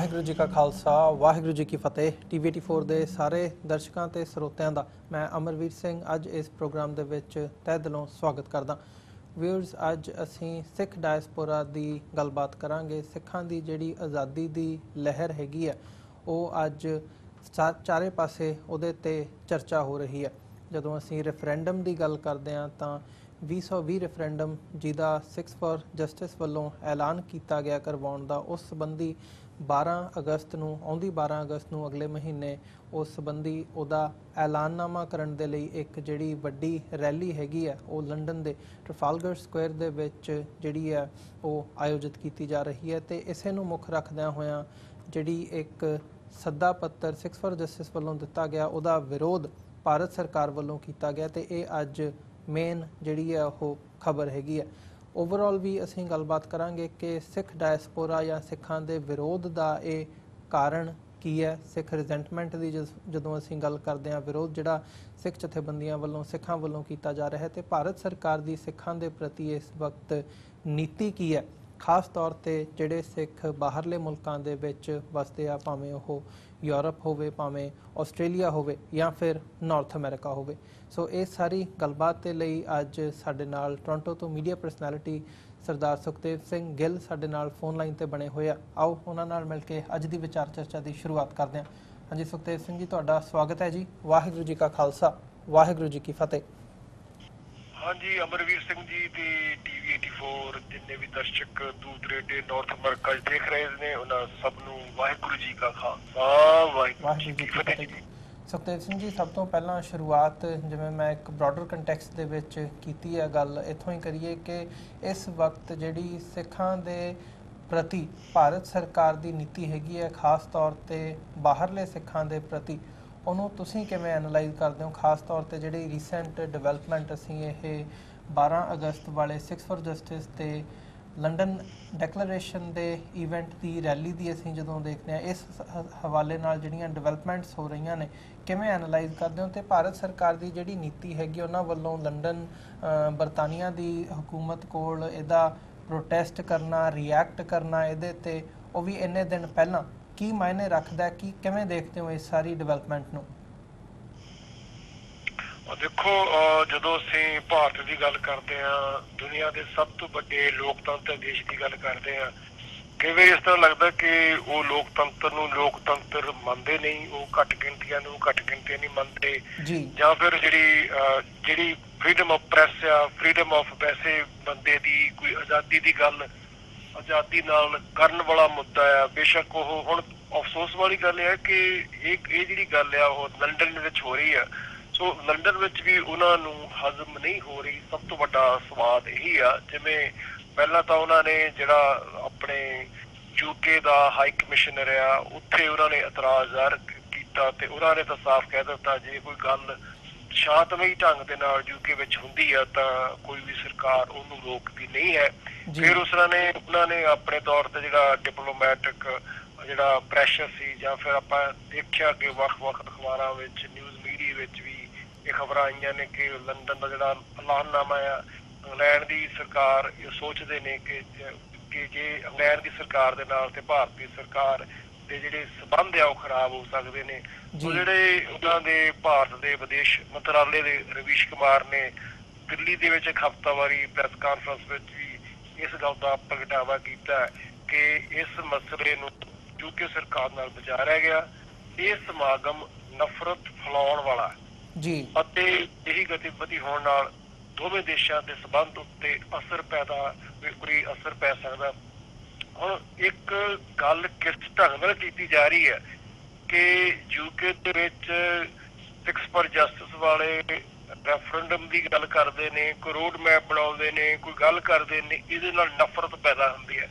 ਵਾਹਿਗੁਰੂ जी का खालसा वाहिगुरू जी की फतेह। TV84 ਦੇ ਸਾਰੇ ਦਰਸ਼ਕਾਂ ਤੇ ਸਰੋਤਿਆਂ ਦਾ ਮੈਂ ਅਮਰਵੀਰ ਸਿੰਘ ਅੱਜ ਇਸ ਪ੍ਰੋਗਰਾਮ ਦੇ ਵਿੱਚ ਤਹਿ ਦਿਲੋਂ ਸਵਾਗਤ ਕਰਦਾ। ਵਿਊਅਰਸ, ਅੱਜ ਅਸੀਂ ਸਿੱਖ ਡਾਇਸਪੋਰਾ ਦੀ ਗੱਲਬਾਤ ਕਰਾਂਗੇ। ਸਿੱਖਾਂ ਦੀ ਜਿਹੜੀ ਆਜ਼ਾਦੀ ਦੀ ਲਹਿਰ ਹੈਗੀ ਹੈ ਉਹ ਅੱਜ ਚਾਰੇ ਪਾਸੇ ਉਹਦੇ ਤੇ ਚਰਚਾ ਹੋ ਰਹੀ ਹੈ। ਜਦੋਂ ਅਸੀਂ ਰੈਫਰੈਂਡਮ ਦੀ ਗੱਲ ਕਰਦੇ ਹਾਂ ਤਾਂ 2020 ਰੈਫਰੈਂਡਮ ਜਿਹਦਾ ਸਿੱਖਸ ਫॉर ਜਸਟਿਸ ਵੱਲੋਂ ਐਲਾਨ ਕੀਤਾ ਗਿਆ ਕਰਵਾਉਣ ਦਾ, ਉਸ ਸੰਬੰਧੀ 12 ਅਗਸਤ ਨੂੰ ਆਉਂਦੀ 12 ਅਗਸਤ ਨੂੰ ਅਗਲੇ ਮਹੀਨੇ ਉਸ ਸੰਬੰਧੀ ਉਹਦਾ ਐਲਾਨਨਾਮਾ ਕਰਨ ਦੇ ਲਈ ਇੱਕ ਜਿਹੜੀ ਵੱਡੀ ਰੈਲੀ ਹੈਗੀ ਹੈ ਉਹ ਲੰਡਨ ਦੇ ਟ੍ਰਫਾਲਗਰ ਸਕੁਆਇਰ ਦੇ ਵਿੱਚ ਜਿਹੜੀ ਹੈ ਉਹ ਆਯੋਜਿਤ ਕੀਤੀ ਜਾ ਰਹੀ ਹੈ। ਅਤੇ ਇਸੇ ਨੂੰ ਮੁੱਖ ਰੱਖਦਿਆਂ ਹੋਇਆਂ ਜਿਹੜੀ ਇੱਕ ਸੱਦਾ ਪੱਤਰ ਸਿੱਖਸ ਫॉर ਜਸਟਿਸ ਵੱਲੋਂ ਦਿੱਤਾ ਗਿਆ ਉਹਦਾ ਵਿਰੋਧ ਭਾਰਤ ਸਰਕਾਰ ਵੱਲੋਂ ਕੀਤਾ ਗਿਆ ਅਤੇ ਇਹ ਅੱਜ ਮੇਨ ਜਿਹੜੀ ਹੈ ਉਹ ਖਬਰ ਹੈਗੀ ਹੈ। ਓਵਰਆਲ ਵੀ ਅਸੀਂ ਗੱਲਬਾਤ ਕਰਾਂਗੇ ਕਿ ਸਿੱਖ ਡਾਇਸਪੋਰਾ ਜਾਂ ਸਿੱਖਾਂ ਦੇ ਵਿਰੋਧ ਦਾ ਇਹ ਕਾਰਨ ਕੀ ਹੈ। ਸਿੱਖ ਰਿਜ਼ੈਂਟਮੈਂਟ ਦੀ ਜਦੋਂ ਅਸੀਂ ਗੱਲ ਕਰਦੇ ਹਾਂ, ਵਿਰੋਧ ਜਿਹੜਾ ਸਿੱਖ ਜਥੇਬੰਦੀਆਂ ਵੱਲੋਂ ਸਿੱਖਾਂ ਵੱਲੋਂ ਕੀਤਾ ਜਾ ਰਿਹਾ ਹੈ, ਅਤੇ ਭਾਰਤ ਸਰਕਾਰ ਦੀ ਸਿੱਖਾਂ ਦੇ ਪ੍ਰਤੀ ਇਸ ਵਕਤ ਨੀਤੀ ਕੀ ਹੈ, ਖਾਸ ਤੌਰ 'ਤੇ ਜਿਹੜੇ ਸਿੱਖ ਬਾਹਰਲੇ ਮੁਲਕਾਂ ਦੇ ਵਿੱਚ ਵਸਦੇ ਆ, ਭਾਵੇਂ ਉਹ ਯੂਰਪ ਹੋਵੇ, ਭਾਵੇਂ ਆਸਟ੍ਰੇਲੀਆ ਹੋਵੇ ਜਾਂ ਫਿਰ ਨਾਰਥ ਅਮਰੀਕਾ ਹੋਵੇ। ਸੋ ਇਹ ਸਾਰੀ ਗੱਲਬਾਤ ਦੇ ਲਈ ਅੱਜ ਸਾਡੇ ਨਾਲ ਟੋਰਾਂਟੋ ਤੋਂ ਮੀਡੀਆ ਪਰਸਨੈਲਿਟੀ ਸਰਦਾਰ ਸੁਖਦੇਵ ਸਿੰਘ ਗਿੱਲ ਸਾਡੇ ਨਾਲ ਫੋਨ ਲਾਈਨ 'ਤੇ ਬਣੇ ਹੋਏ ਆ। ਆਓ ਉਹਨਾਂ ਨਾਲ ਮਿਲ ਕੇ ਅੱਜ ਦੀ ਵਿਚਾਰ ਚਰਚਾ ਦੀ ਸ਼ੁਰੂਆਤ ਕਰਦੇ ਹਾਂ। ਹਾਂਜੀ ਸੁਖਦੇਵ ਸਿੰਘ ਜੀ, ਤੁਹਾਡਾ ਸਵਾਗਤ ਹੈ ਜੀ। ਵਾਹਿਗੁਰੂ ਜੀ ਕਾ ਖਾਲਸਾ ਵਾਹਿਗੁਰੂ ਜੀ ਕੀ ਫਤਿਹ। ਹਾਂਜੀ, ਅਮਰਵੀਰ ਸਿੰਘ ਜੀ ਤੇ TV84 ਜਿੰਨੇ ਵੀ ਦਰਸ਼ਕ ਦੂਰ ਦਰੇਡੇ ਨਾਰਥ ਅਮਰੀਕਾ ਦੇਖ ਰਹੇ ਨੇ, ਉਹਨਾਂ ਸਭ ਨੂੰ ਵਾਹਿਗੁਰੂ ਜੀ ਕਾ ਖਾਲਸਾ ਵਾਹਿਗੁਰੂ ਜੀ ਕੀ ਫਤਿਹ। ਸੁਖਦੇਵ ਸਿੰਘ ਜੀ, ਸਭ ਤੋਂ ਪਹਿਲਾਂ ਸ਼ੁਰੂਆਤ ਜਿਵੇਂ ਮੈਂ ਇੱਕ ਬ੍ਰੌਡਰ ਕੰਟੈਕਸਟ ਦੇ ਵਿੱਚ ਕੀਤੀ ਹੈ ਗੱਲ, ਇੱਥੋਂ ਹੀ ਕਰੀਏ ਕਿ ਇਸ ਵਕਤ ਜਿਹੜੀ ਸਿੱਖਾਂ ਦੇ ਪ੍ਰਤੀ ਭਾਰਤ ਸਰਕਾਰ ਦੀ ਨੀਤੀ ਹੈਗੀ ਹੈ, ਖਾਸ ਤੌਰ 'ਤੇ ਬਾਹਰਲੇ ਸਿੱਖਾਂ ਦੇ ਪ੍ਰਤੀ, ਉਹਨੂੰ ਤੁਸੀਂ ਕਿਵੇਂ ਐਨਾਲਾਈਜ਼ ਕਰਦੇ ਹੋ? ਖਾਸ ਤੌਰ 'ਤੇ ਜਿਹੜੀ ਰੀਸੈਂਟ ਡਿਵੈਲਪਮੈਂਟ ਅਸੀਂ ਇਹ 12 ਅਗਸਤ ਵਾਲੇ ਸਿੱਖਸ ਫॉर ਜਸਟਿਸ ਤੇ ਲੰਡਨ ਡੈਕਲੇਰੇਸ਼ਨ ਦੇ ਈਵੈਂਟ ਦੀ ਰੈਲੀ ਦੀ ਅਸੀਂ ਜਦੋਂ ਦੇਖਦੇ ਹਾਂ, ਇਸ ਹਵਾਲੇ ਨਾਲ ਜਿਹੜੀਆਂ ਡਿਵੈਲਪਮੈਂਟਸ ਹੋ ਰਹੀਆਂ ਨੇ, ਕਿਵੇਂ ਐਨਾਲਾਈਜ਼ ਕਰਦੇ ਹੋ? ਅਤੇ ਭਾਰਤ ਸਰਕਾਰ ਦੀ ਜਿਹੜੀ ਨੀਤੀ ਹੈਗੀ ਉਹਨਾਂ ਵੱਲੋਂ ਲੰਡਨ ਬਰਤਾਨੀਆ ਦੀ ਹਕੂਮਤ ਕੋਲ ਇਹਦਾ ਪ੍ਰੋਟੈਸਟ ਕਰਨਾ, ਰਿਐਕਟ ਕਰਨਾ ਇਹਦੇ 'ਤੇ, ਉਹ ਵੀ ਇੰਨੇ ਦਿਨ ਪਹਿਲਾਂ, ਕੀ ਮਾਇਨੇ ਰੱਖਦਾ? ਕੀ ਕਿਵੇਂ ਦੇਖਦੇ ਹੋ ਇਸ ਸਾਰੀ ਡਿਵੈਲਪਮੈਂਟ ਨੂੰ? ਦੇਖੋ, ਜਦੋਂ ਅਸੀਂ ਭਾਰਤ ਦੀ ਗੱਲ ਕਰਦੇ ਹਾਂ, ਦੁਨੀਆ ਦੇ ਸਭ ਤੋਂ ਵੱਡੇ ਲੋਕਤੰਤਰ ਦੇਸ਼ ਦੀ ਗੱਲ ਕਰਦੇ ਹਾਂ, ਕਈ ਵਾਰ ਇਸ ਤਰ੍ਹਾਂ ਲੱਗਦਾ ਕਿ ਉਹ ਲੋਕਤੰਤਰ ਨੂੰ ਲੋਕਤੰਤਰ ਮੰਨਦੇ ਨਹੀਂ, ਉਹ ਘੱਟ ਗਿਣਤੀਆਂ ਨੂੰ ਘੱਟ ਗਿਣਤੀਆਂ ਨਹੀਂ ਮੰਨਦੇ, ਜਾਂ ਫਿਰ ਜਿਹੜੀ ਫਰੀਡਮ ਆਫ ਪ੍ਰੈਸ ਆ, ਫਰੀਡਮ ਆਫ ਵੈਸੇ ਬੰਦੇ ਦੀ ਕੋਈ ਆਜ਼ਾਦੀ ਦੀ ਗੱਲ, ਆਜ਼ਾਦੀ ਨਾਲ ਕਰਨ ਵਾਲਾ ਮੁੱਦਾ ਆ। ਬੇਸ਼ੱਕ ਉਹ ਹੁਣ ਅਫਸੋਸ ਵਾਲੀ ਗੱਲ ਹੈ ਕਿ ਇਹ ਜਿਹੜੀ ਗੱਲ ਆ ਉਹ ਲੰਡਨ ਵਿੱਚ ਹੋ ਰਹੀ ਆ, ਸੋ ਲੰਡਨ ਵਿੱਚ ਵੀ ਉਹਨਾਂ ਨੂੰ ਹਜ਼ਮ ਨਹੀਂ ਹੋ ਰਹੀ। ਸਭ ਤੋਂ ਵੱਡਾ ਸਵਾਦ ਇਹੀ ਆ, ਜਿਵੇਂ ਪਹਿਲਾਂ ਤਾਂ ਉਹਨਾਂ ਨੇ ਜਿਹੜਾ ਆਪਣੇ UK ਦਾ ਹਾਈ ਕਮਿਸ਼ਨਰ ਆ, ਉੱਥੇ ਉਹਨਾਂ ਨੇ ਇਤਰਾਜ਼ ਜ਼ਾਹਰ ਕੀਤਾ ਤੇ ਉਹਨਾਂ ਨੇ ਤਾਂ ਸਾਫ਼ ਕਹਿ ਦਿੱਤਾ ਜੇ ਕੋਈ ਗੱਲ ਸ਼ਾਂਤਮਈ ਢੰਗ ਦੇ ਨਾਲ UK ਵਿੱਚ ਹੁੰਦੀ ਆ ਤਾਂ ਕੋਈ ਵੀ ਸਰਕਾਰ ਉਹਨੂੰ ਰੋਕਦੀ ਨਹੀਂ ਹੈ। ਫਿਰ ਉਹਨਾਂ ਨੇ ਆਪਣੇ ਤੌਰ ਤੇ ਜਿਹੜਾ ਡਿਪਲੋਮੈਟਿਕ ਜਿਹੜਾ ਪ੍ਰੈਸ਼ਰ ਸੀ, ਜਾਂ ਫਿਰ ਆਪਾਂ ਦੇਖਿਆ ਕਿ ਵੱਖ-ਵੱਖ ਅਖਬਾਰਾਂ ਵਿੱਚ, ਨਿਊਜ਼ ਮੀਡੀਆ ਵਿੱਚ ਵੀ ਇਹ ਖਬਰਾਂ ਆਈਆਂ ਨੇ ਕਿ ਲੰਡਨ ਦਾ ਜਿਹੜਾ ਐਲਾਨਨਾਮਾ ਆ, ਇੰਗਲੈਂਡ ਦੀ ਸਰਕਾਰ ਇਹ ਸੋਚਦੇ ਨੇ ਕਿ ਜੇ ਇੰਗਲੈਂਡ ਦੀ ਸਰਕਾਰ ਦੇ ਨਾਲ ਤੇ ਭਾਰਤੀ ਸਰਕਾਰ ਦੇ ਜਿਹੜੇ ਸਬੰਧ ਆ ਉਹ ਖਰਾਬ ਹੋ ਸਕਦੇ ਨੇ। ਉਹ ਜਿਹੜੇ ਉਹਨਾਂ ਦੇ ਭਾਰਤ ਦੇ ਵਿਦੇਸ਼ ਮੰਤਰਾਲੇ ਦੇ ਰਵੀਸ਼ ਕੁਮਾਰ ਨੇ ਦਿੱਲੀ ਦੇ ਵਿੱਚ ਇੱਕ ਹਫ਼ਤਾਵਾਰੀ ਪ੍ਰੈਸ ਕਾਨਫਰੰਸ ਵਿੱਚ ਵੀ ਇਸ ਗੱਲ ਦਾ ਪ੍ਰਗਟਾਵਾ ਕੀਤਾ ਕਿ ਇਸ ਮਸਲੇ ਨੂੰ UK ਸਰਕਾਰ ਨਾਲ ਵਿਚਾਰਿਆ ਗਿਆ। ਇਹ ਸਮਾਗਮ ਨਫ਼ਰਤ ਫੈਲਾਉਣ ਵਾਲਾ ਅਤੇ ਇਹੀ ਗਤੀਵਿਧੀ ਹੋਣ ਨਾਲ ਦੋਵੇਂ ਦੇਸ਼ਾਂ ਦੇ ਸਬੰਧ ਉੱਤੇ ਕੋਈ ਅਸਰ ਪੈ ਸਕਦਾ। ਹੁਣ ਇੱਕ ਗੱਲ ਕਿਸ ਢੰਗ ਨਾਲ ਕੀਤੀ ਜਾ ਰਹੀ ਹੈ ਕਿ UK ਦੇ ਵਿੱਚ ਸਿੱਖਸ ਫॉर ਜਸਟਿਸ ਵਾਲੇ ਰੈਫਰੈਂਡਮ ਦੀ ਗੱਲ ਕਰਦੇ ਨੇ, ਕੋਈ ਰੋਡ ਮੈਪ ਬਣਾਉਂਦੇ ਨੇ, ਕੋਈ ਗੱਲ ਕਰਦੇ ਨੇ, ਇਹਦੇ ਨਾਲ ਨਫ਼ਰਤ ਪੈਦਾ ਹੁੰਦੀ ਹੈ।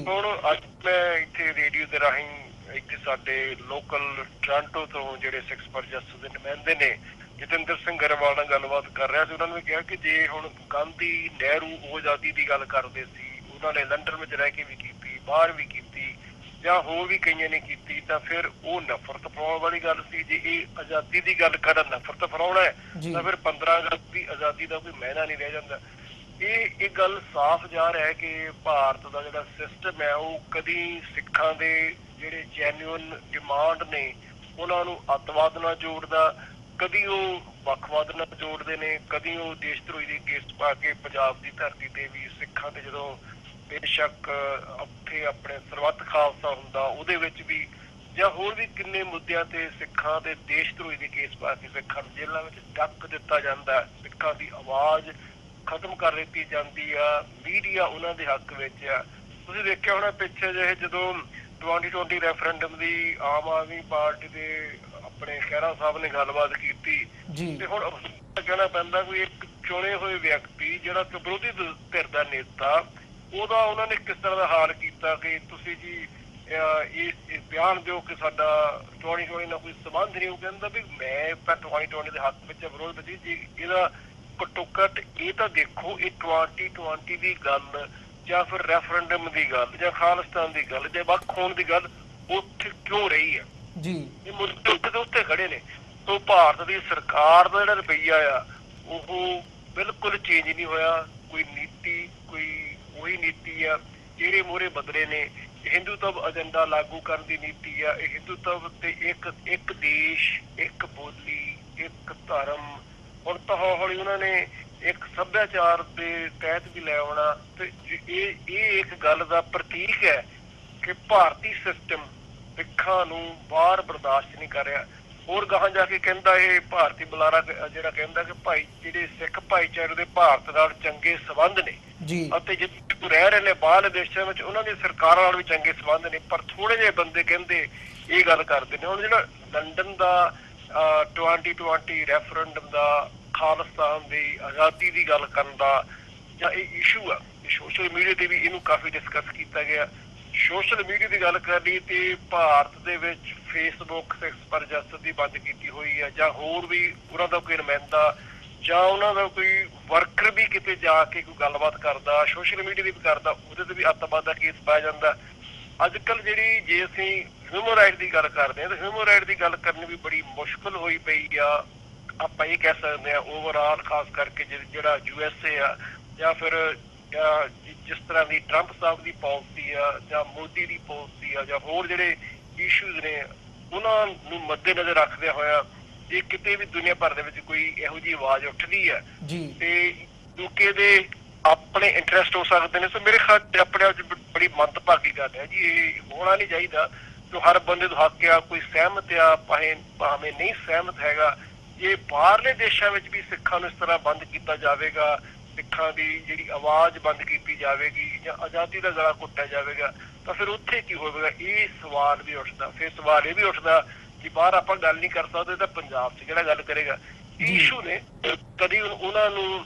ਹੁਣ ਅੱਜ ਮੈਂ ਇੱਥੇ ਰੇਡੀਓ ਦੇ ਰਾਹੀਂ ਇੱਥੇ ਸਾਡੇ ਲੋਕਲ ਟੋਰਾਂਟੋ ਤੋਂ ਜਿਹੜੇ ਸਿੱਖਸ ਫॉर ਜਸਟਿਸ ਦੇ ਨੁਮਾਇੰਦੇ ਨੇ, ਜਤਿੰਦਰ ਸਿੰਘ ਗਰੇਵਾਲ ਨਾਲ ਗੱਲਬਾਤ ਕਰ ਰਿਹਾ ਸੀ। ਉਹਨਾਂ ਨੇ ਕਿਹਾ ਕਿ ਜੇ ਹੁਣ ਗਾਂਧੀ, ਨਹਿਰੂ ਉਹ ਆਜ਼ਾਦੀ ਦੀ ਗੱਲ ਕਰਦੇ ਸੀ, ਉਹਨਾਂ ਨੇ ਲੰਡਨ ਵਿੱਚ ਰਹਿ ਕੇ ਵੀ ਕੀਤੀ, ਬਾਹਰ ਵੀ ਕੀਤੀ, ਜਾਂ ਹੋਰ ਵੀ ਕਈਆਂ ਨੇ ਕੀਤੀ, ਤਾਂ ਫਿਰ ਉਹ ਨਫ਼ਰਤ ਫੈਲਾਉਣ ਵਾਲੀ ਗੱਲ ਸੀ। ਜੇ ਇਹ ਆਜ਼ਾਦੀ ਦੀ ਗੱਲ ਕਰਨ ਨਫ਼ਰਤ ਫੈਲਾਉਣਾ ਹੈ ਤਾਂ ਫਿਰ 15 ਅਗਸਤ ਦੀ ਆਜ਼ਾਦੀ ਦਾ ਕੋਈ ਮਾਇਨਾ ਨਹੀਂ ਰਹਿ ਜਾਂਦਾ। ਇਹ ਗੱਲ ਸਾਫ਼ ਜ਼ਾਹਰ ਹੈ ਕਿ ਭਾਰਤ ਦਾ ਜਿਹੜਾ ਸਿਸਟਮ ਹੈ ਉਹ ਕਦੀ ਸਿੱਖਾਂ ਦੇ ਜਿਹੜੇ ਜੈਨੂਅਨ ਡਿਮਾਂਡ ਨੇ ਉਹਨਾਂ ਨੂੰ ਅੱਤਵਾਦ ਨਾਲ ਜੋੜਦਾ, ਕਦੀ ਉਹ ਵੱਖਵਾਦ ਨਾਲ ਜੋੜਦੇ ਨੇ, ਕਦੀ ਉਹ ਦੇਸ਼ ਧਰੋਹੀ ਦੇ ਕੇਸ ਪਾ ਕੇ ਪੰਜਾਬ ਦੀ ਧਰਤੀ ਤੇ ਵੀ ਸਿੱਖਾਂ ਤੇ ਜਦੋਂ ਬੇਸ਼ੱਕ ਉੱਥੇ ਆਪਣੇ ਸਰਬੱਤ ਖਾਲਸਾ ਹੁੰਦਾ ਉਹਦੇ ਵਿੱਚ ਵੀ, ਜਾਂ ਹੋਰ ਵੀ ਕਿੰਨੇ ਮੁੱਦਿਆਂ ਤੇ ਸਿੱਖਾਂ ਦੇ ਦੇਸ਼ ਧਰੋਹੀ ਦੇ ਕੇਸ ਪਾ ਕੇ ਸਿੱਖਾਂ ਨੂੰ ਜੇਲ੍ਹਾਂ ਵਿੱਚ ਡੱਕ ਦਿੱਤਾ ਜਾਂਦਾ, ਸਿੱਖਾਂ ਦੀ ਆਵਾਜ਼ ਖਤਮ ਕਰ ਦਿੱਤੀ ਜਾਂਦੀ ਆ, ਮੀਡੀਆ ਉਹਨਾਂ ਦੇ ਹੱਕ ਵਿੱਚ ਆ। ਤੁਸੀਂ ਦੇਖਿਆ ਹੋਣਾ ਪਿੱਛੇ ਜਿਹੇ ਜਦੋਂ 2020 ਰੈਫਰੈਂਡਮ ਦੀ ਆਮ ਆਦਮੀ ਪਾਰਟੀ ਦੇ ਆਪਣੇ ਖਹਿਰਾ ਸਾਹਿਬ ਨੇ ਗੱਲਬਾਤ ਕੀਤੀ ਤੇ ਹੁਣ ਕਹਿਣਾ ਪੈਂਦਾ ਕੋਈ ਇੱਕ ਚੁਣੇ ਹੋਏ ਵਿਅਕਤੀ ਜਿਹੜਾ ਕਿ ਵਿਰੋਧੀ ਧਿਰ ਦਾ ਨੇਤਾ, ਉਹਦਾ ਉਹਨਾਂ ਨੇ ਕਿਸ ਤਰ੍ਹਾਂ ਦਾ ਹਾਲ ਕੀਤਾ ਕਿ ਤੁਸੀਂ ਜੀ ਇਹ ਬਿਆਨ ਦਿਓ ਕਿ ਸਾਡਾ 2020 ਨਾਲ ਕੋਈ ਸੰਬੰਧ ਨਹੀਂ। ਉਹ ਕਹਿੰਦਾ ਵੀ ਮੈਂ ਤਾਂ 2020 ਦੇ ਹੱਕ ਵਿੱਚ ਵਿਰੋਧ ਵਿੱਚ ਜੀ, ਇਹਦਾ ਘੱਟੋ ਘੱਟ ਇਹ ਤਾਂ ਦੇਖੋ ਇਹ 2020 ਦੀ ਗੱਲ ਜਾਂ ਫਿਰ ਰੈਫਰੈਂਡਮ ਦੀ ਗੱਲ ਜਾਂ ਖਾਲਿਸਤਾਨ ਦੀ ਗੱਲ ਜਾਂ ਵੱਖ ਹੋਣ ਦੀ ਗੱਲ ਉੱਥੇ ਕਿਉਂ ਰਹੀ ਹੈ ਜੀ, ਇਹ ਮੁੱਦੇ ਉੱਤੇ ਖੜੇ ਨੇ। ਸੋ ਭਾਰਤ ਦੀ ਸਰਕਾਰ ਦਾ ਜਿਹੜਾ ਰਵੱਈਆ ਆ ਉਹ ਬਿਲਕੁਲ ਚੇਂਜ ਨਹੀਂ ਹੋਇਆ, ਕੋਈ ਨੀਤੀ ਕੋਈ ਉਹੀ ਨੀਤੀ ਆ, ਜਿਹੜੇ ਮੋਹਰੇ ਬਦਲੇ ਨੇ ਹਿੰਦੂਤਵ ਏਜੰਡਾ ਲਾਗੂ ਕਰਨ ਦੀ ਨੀਤੀ ਆ, ਇਹ ਹਿੰਦੂਤਵ ਤੇ ਇੱਕ ਦੇਸ਼, ਇੱਕ ਬੋਲੀ, ਇੱਕ ਧਰਮ, ਹੁਣ ਤਾਂ ਹੌਲੀ ਉਹਨਾਂ ਨੇ ਇੱਕ ਸੱਭਿਆਚਾਰ ਦੇ ਤਹਿਤ ਵੀ ਲੈ ਆਉਣਾ, ਤੇ ਇਹ ਇੱਕ ਗੱਲ ਦਾ ਪ੍ਰਤੀਕ ਹੈ ਕਿ ਭਾਰਤੀ ਸਿਸਟਮ ਸਿੱਖਾਂ ਨੂੰ ਬਾਹਰ ਬਰਦਾਸ਼ਤ ਨਹੀਂ ਕਰ ਰਿਹਾ। ਹੋਰ ਗਾਹਾਂ ਜਾ ਕੇ ਕਹਿੰਦਾ ਇਹ ਭਾਰਤੀ ਬੁਲਾਰਾ ਜਿਹੜਾ ਕਹਿੰਦਾ ਕਿ ਭਾਈ ਜਿਹੜੇ ਸਿੱਖ ਭਾਈਚਾਰੇ ਦੇ ਭਾਰਤ ਨਾਲ ਚੰਗੇ ਸੰਬੰਧ ਨੇ ਅਤੇ ਜਿੱਥੇ ਰਹਿ ਰਹੇ ਨੇ ਬਾਹਰਲੇ ਦੇਸ਼ਾਂ ਵਿੱਚ ਉਹਨਾਂ ਦੀ ਸਰਕਾਰਾਂ ਨਾਲ ਵੀ ਚੰਗੇ ਸੰਬੰਧ ਨੇ, ਪਰ ਥੋੜੇ ਜਿਹੇ ਬੰਦੇ ਕਹਿੰਦੇ ਇਹ ਗੱਲ ਕਰਦੇ ਨੇ। ਹੁਣ ਜਿਹੜਾ ਲੰਡਨ ਦਾ 2020 ਰੈਫਰੈਂਡਮ ਦਾ, ਖਾਲਿਸਤਾਨ ਦੀ ਆਜ਼ਾਦੀ ਦੀ ਗੱਲ ਕਰਨ ਦਾ ਜਾਂ ਇਹ ਇਸ਼ੂ ਆ, ਸੋਸ਼ਲ ਮੀਡੀਆ ਤੇ ਵੀ ਇਹਨੂੰ ਕਾਫੀ ਡਿਸਕਸ ਕੀਤਾ ਗਿਆ। ਸੋਸ਼ਲ ਮੀਡੀਆ ਦੀ ਗੱਲ ਕਰੀਏ ਤੇ ਭਾਰਤ ਦੇ ਵਿੱਚ ਫੇਸਬੁੱਕ 6% ਦੀ ਬੰਦ ਕੀਤੀ ਹੋਈ ਹੈ, ਜਾਂ ਹੋਰ ਵੀ ਉਹਨਾਂ ਦਾ ਕੋਈ ਨੁਮਾਇੰਦਾ ਜਾਂ ਉਹਨਾਂ ਦਾ ਕੋਈ ਵਰਕਰ ਵੀ ਕਿਤੇ ਜਾ ਕੇ ਕੋਈ ਗੱਲਬਾਤ ਕਰਦਾ, ਸੋਸ਼ਲ ਮੀਡੀਆ ਦੀ ਵੀ ਕਰਦਾ, ਉਹਦੇ ਤੇ ਵੀ ਅੱਤਵਾਦ ਦਾ ਕੇਸ ਪਾਇਆ ਜਾਂਦਾ। ਅੱਜ ਕੱਲ੍ਹ ਜਿਹੜੀ ਜੇ ਅਸੀਂ ਹਿਊਮਨ ਰਾਈਟ ਦੀ ਗੱਲ ਕਰਦੇ ਹਾਂ ਤਾਂ ਹਿਊਮਨ ਰਾਈਟ ਦੀ ਗੱਲ ਕਰਨੀ ਵੀ ਬੜੀ ਮੁਸ਼ਕਿਲ ਹੋਈ ਪਈ ਆ। ਆਪਾਂ ਇਹ ਕਹਿ ਸਕਦੇ ਹਾਂ ਓਵਰਆਲ ਖਾਸ ਕਰਕੇ ਜਿਹੜਾ USA ਆ ਜਾਂ ਫਿਰ ਜਿਸ ਤਰ੍ਹਾਂ ਦੀ ਟਰੰਪ ਸਾਹਿਬ ਦੀ ਪਾਲਿਸੀ ਆ ਜਾਂ ਮੋਦੀ ਦੀ ਪਾਲਿਸੀ ਆ ਜਾਂ ਹੋਰ ਜਿਹੜੇ ਇਸ਼ੂਜ਼ ਨੇ ਉਹਨਾਂ ਨੂੰ ਮੱਦੇ ਨਜ਼ਰ ਰੱਖਦਿਆਂ ਹੋਇਆ ਜੇ ਕਿਤੇ ਵੀ ਦੁਨੀਆ ਭਰ ਦੇ ਵਿੱਚ ਕੋਈ ਇਹੋ ਜਿਹੀ ਆਵਾਜ਼ ਉੱਠਦੀ ਹੈ ਤੇ ਯੂਕੇ ਦੇ ਆਪਣੇ ਇੰਟਰਸਟ ਹੋ ਸਕਦੇ ਨੇ। ਸੋ ਮੇਰੇ ਖਿਆਲ ਤੇ ਆਪਣੇ ਆਪ 'ਚ ਬੜੀ ਮੰਦਭਾਗੀ ਗੱਲ ਹੈ ਜੀ, ਇਹ ਹੋਣਾ ਨਹੀਂ ਚਾਹੀਦਾ। ਜੋ ਹਰ ਬੰਦੇ ਤੋਂ ਹੱਕ ਆ, ਕੋਈ ਸਹਿਮਤ ਆ ਭਾਵੇਂ ਨਹੀਂ ਸਹਿਮਤ ਹੈਗਾ। ਜੇ ਬਾਹਰਲੇ ਦੇਸ਼ਾਂ ਵਿੱਚ ਵੀ ਸਿੱਖਾਂ ਨੂੰ ਇਸ ਤਰ੍ਹਾਂ ਬੰਦ ਕੀਤਾ ਜਾਵੇਗਾ, ਸਿੱਖਾਂ ਦੀ ਜਿਹੜੀ ਆਵਾਜ਼ ਬੰਦ ਕੀਤੀ ਜਾਵੇਗੀ ਜਾਂ ਆਜ਼ਾਦੀ ਦਾ ਗਲਾ ਘੁੱਟਿਆ ਜਾਵੇਗਾ ਤਾਂ ਫਿਰ ਉੱਥੇ ਕੀ ਹੋਵੇਗਾ? ਇਹ ਸਵਾਲ ਵੀ ਉੱਠਦਾ। ਫਿਰ ਸਵਾਲ ਇਹ ਵੀ ਉੱਠਦਾ ਕਿ ਬਾਹਰ ਆਪਾਂ ਗੱਲ ਨਹੀਂ ਕਰ ਸਕਦੇ ਤਾਂ ਪੰਜਾਬ 'ਚ ਕਿਹੜਾ ਗੱਲ ਕਰੇਗਾ? ਇਹ ਇਸ਼ੂ ਨੇ, ਕਦੀ ਉਹਨਾਂ ਨੂੰ